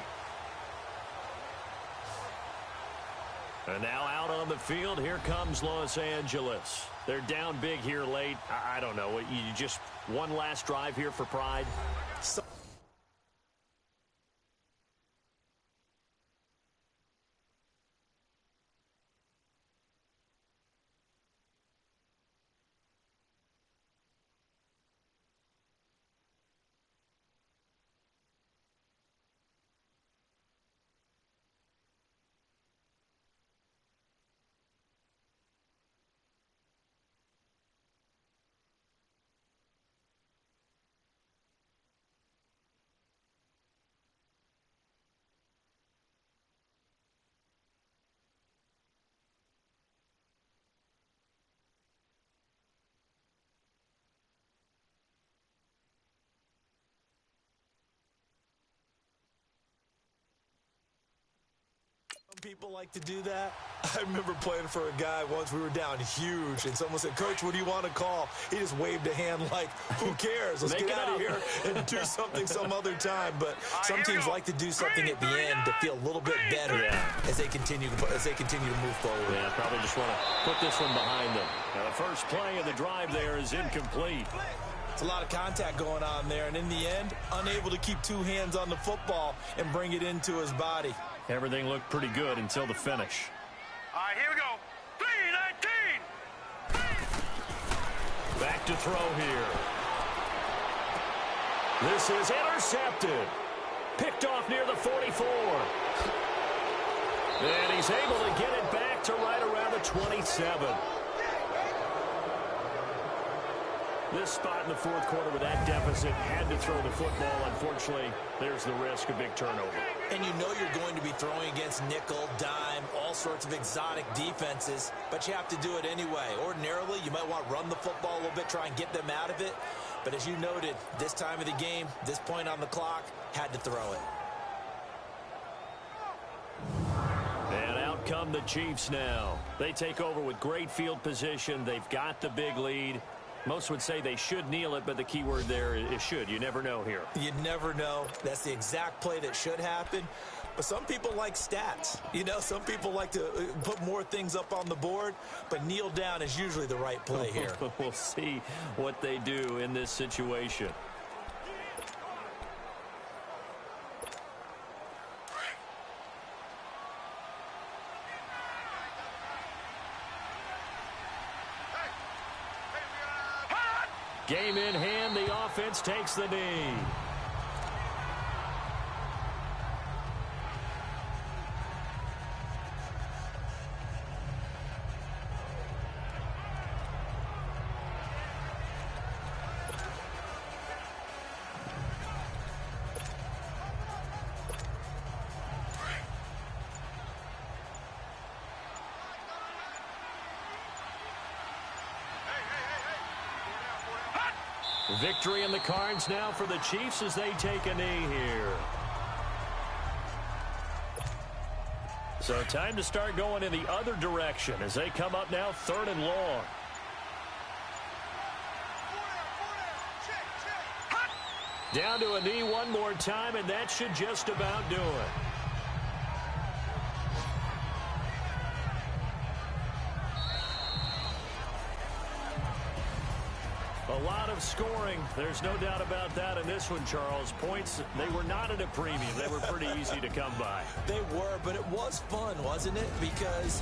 And now out on the field, here comes Los Angeles. They're down big here late. I don't know. You just one last drive here for Pride. People like to do that. I remember playing for a guy once. We were down huge, and someone said, "Coach, what do you want to call?" He just waved a hand like, "Who cares? Let's get out of here and do something some other time." But some teams like to do something at the end to feel a little bit better as they continue to move forward. Yeah, probably just want to put this one behind them. Now, the first play of the drive there is incomplete. It's a lot of contact going on there, and in the end, unable to keep two hands on the football and bring it into his body. Everything looked pretty good until the finish. All right, here we go. 3-19. Back to throw here. This is intercepted. Picked off near the 44. And he's able to get it back to right around the 27. This spot in the fourth quarter with that deficit, had to throw the football. Unfortunately, there's the risk of big turnover. And you know you're going to be throwing against nickel, dime, all sorts of exotic defenses, but you have to do it anyway. Ordinarily, you might want to run the football a little bit, try and get them out of it. But as you noted, this time of the game, this point on the clock, had to throw it. And out come the Chiefs now. They take over with great field position. They've got the big lead. Most would say they should kneel it, but the key word there is should. You never know here. You never know. That's the exact play that should happen. But some people like stats. You know, some people like to put more things up on the board, but kneel down is usually the right play here. We'll see what they do in this situation. Game in hand, the offense takes the knee. Victory in the cards now for the Chiefs as they take a knee here. So time to start going in the other direction as they come up now 3rd and long. Down to a knee one more time, and that should just about do it. A lot of scoring. There's no doubt about that in this one, Charles. Points, they were not at a premium. They were pretty easy to come by. They were, but it was fun, wasn't it? Because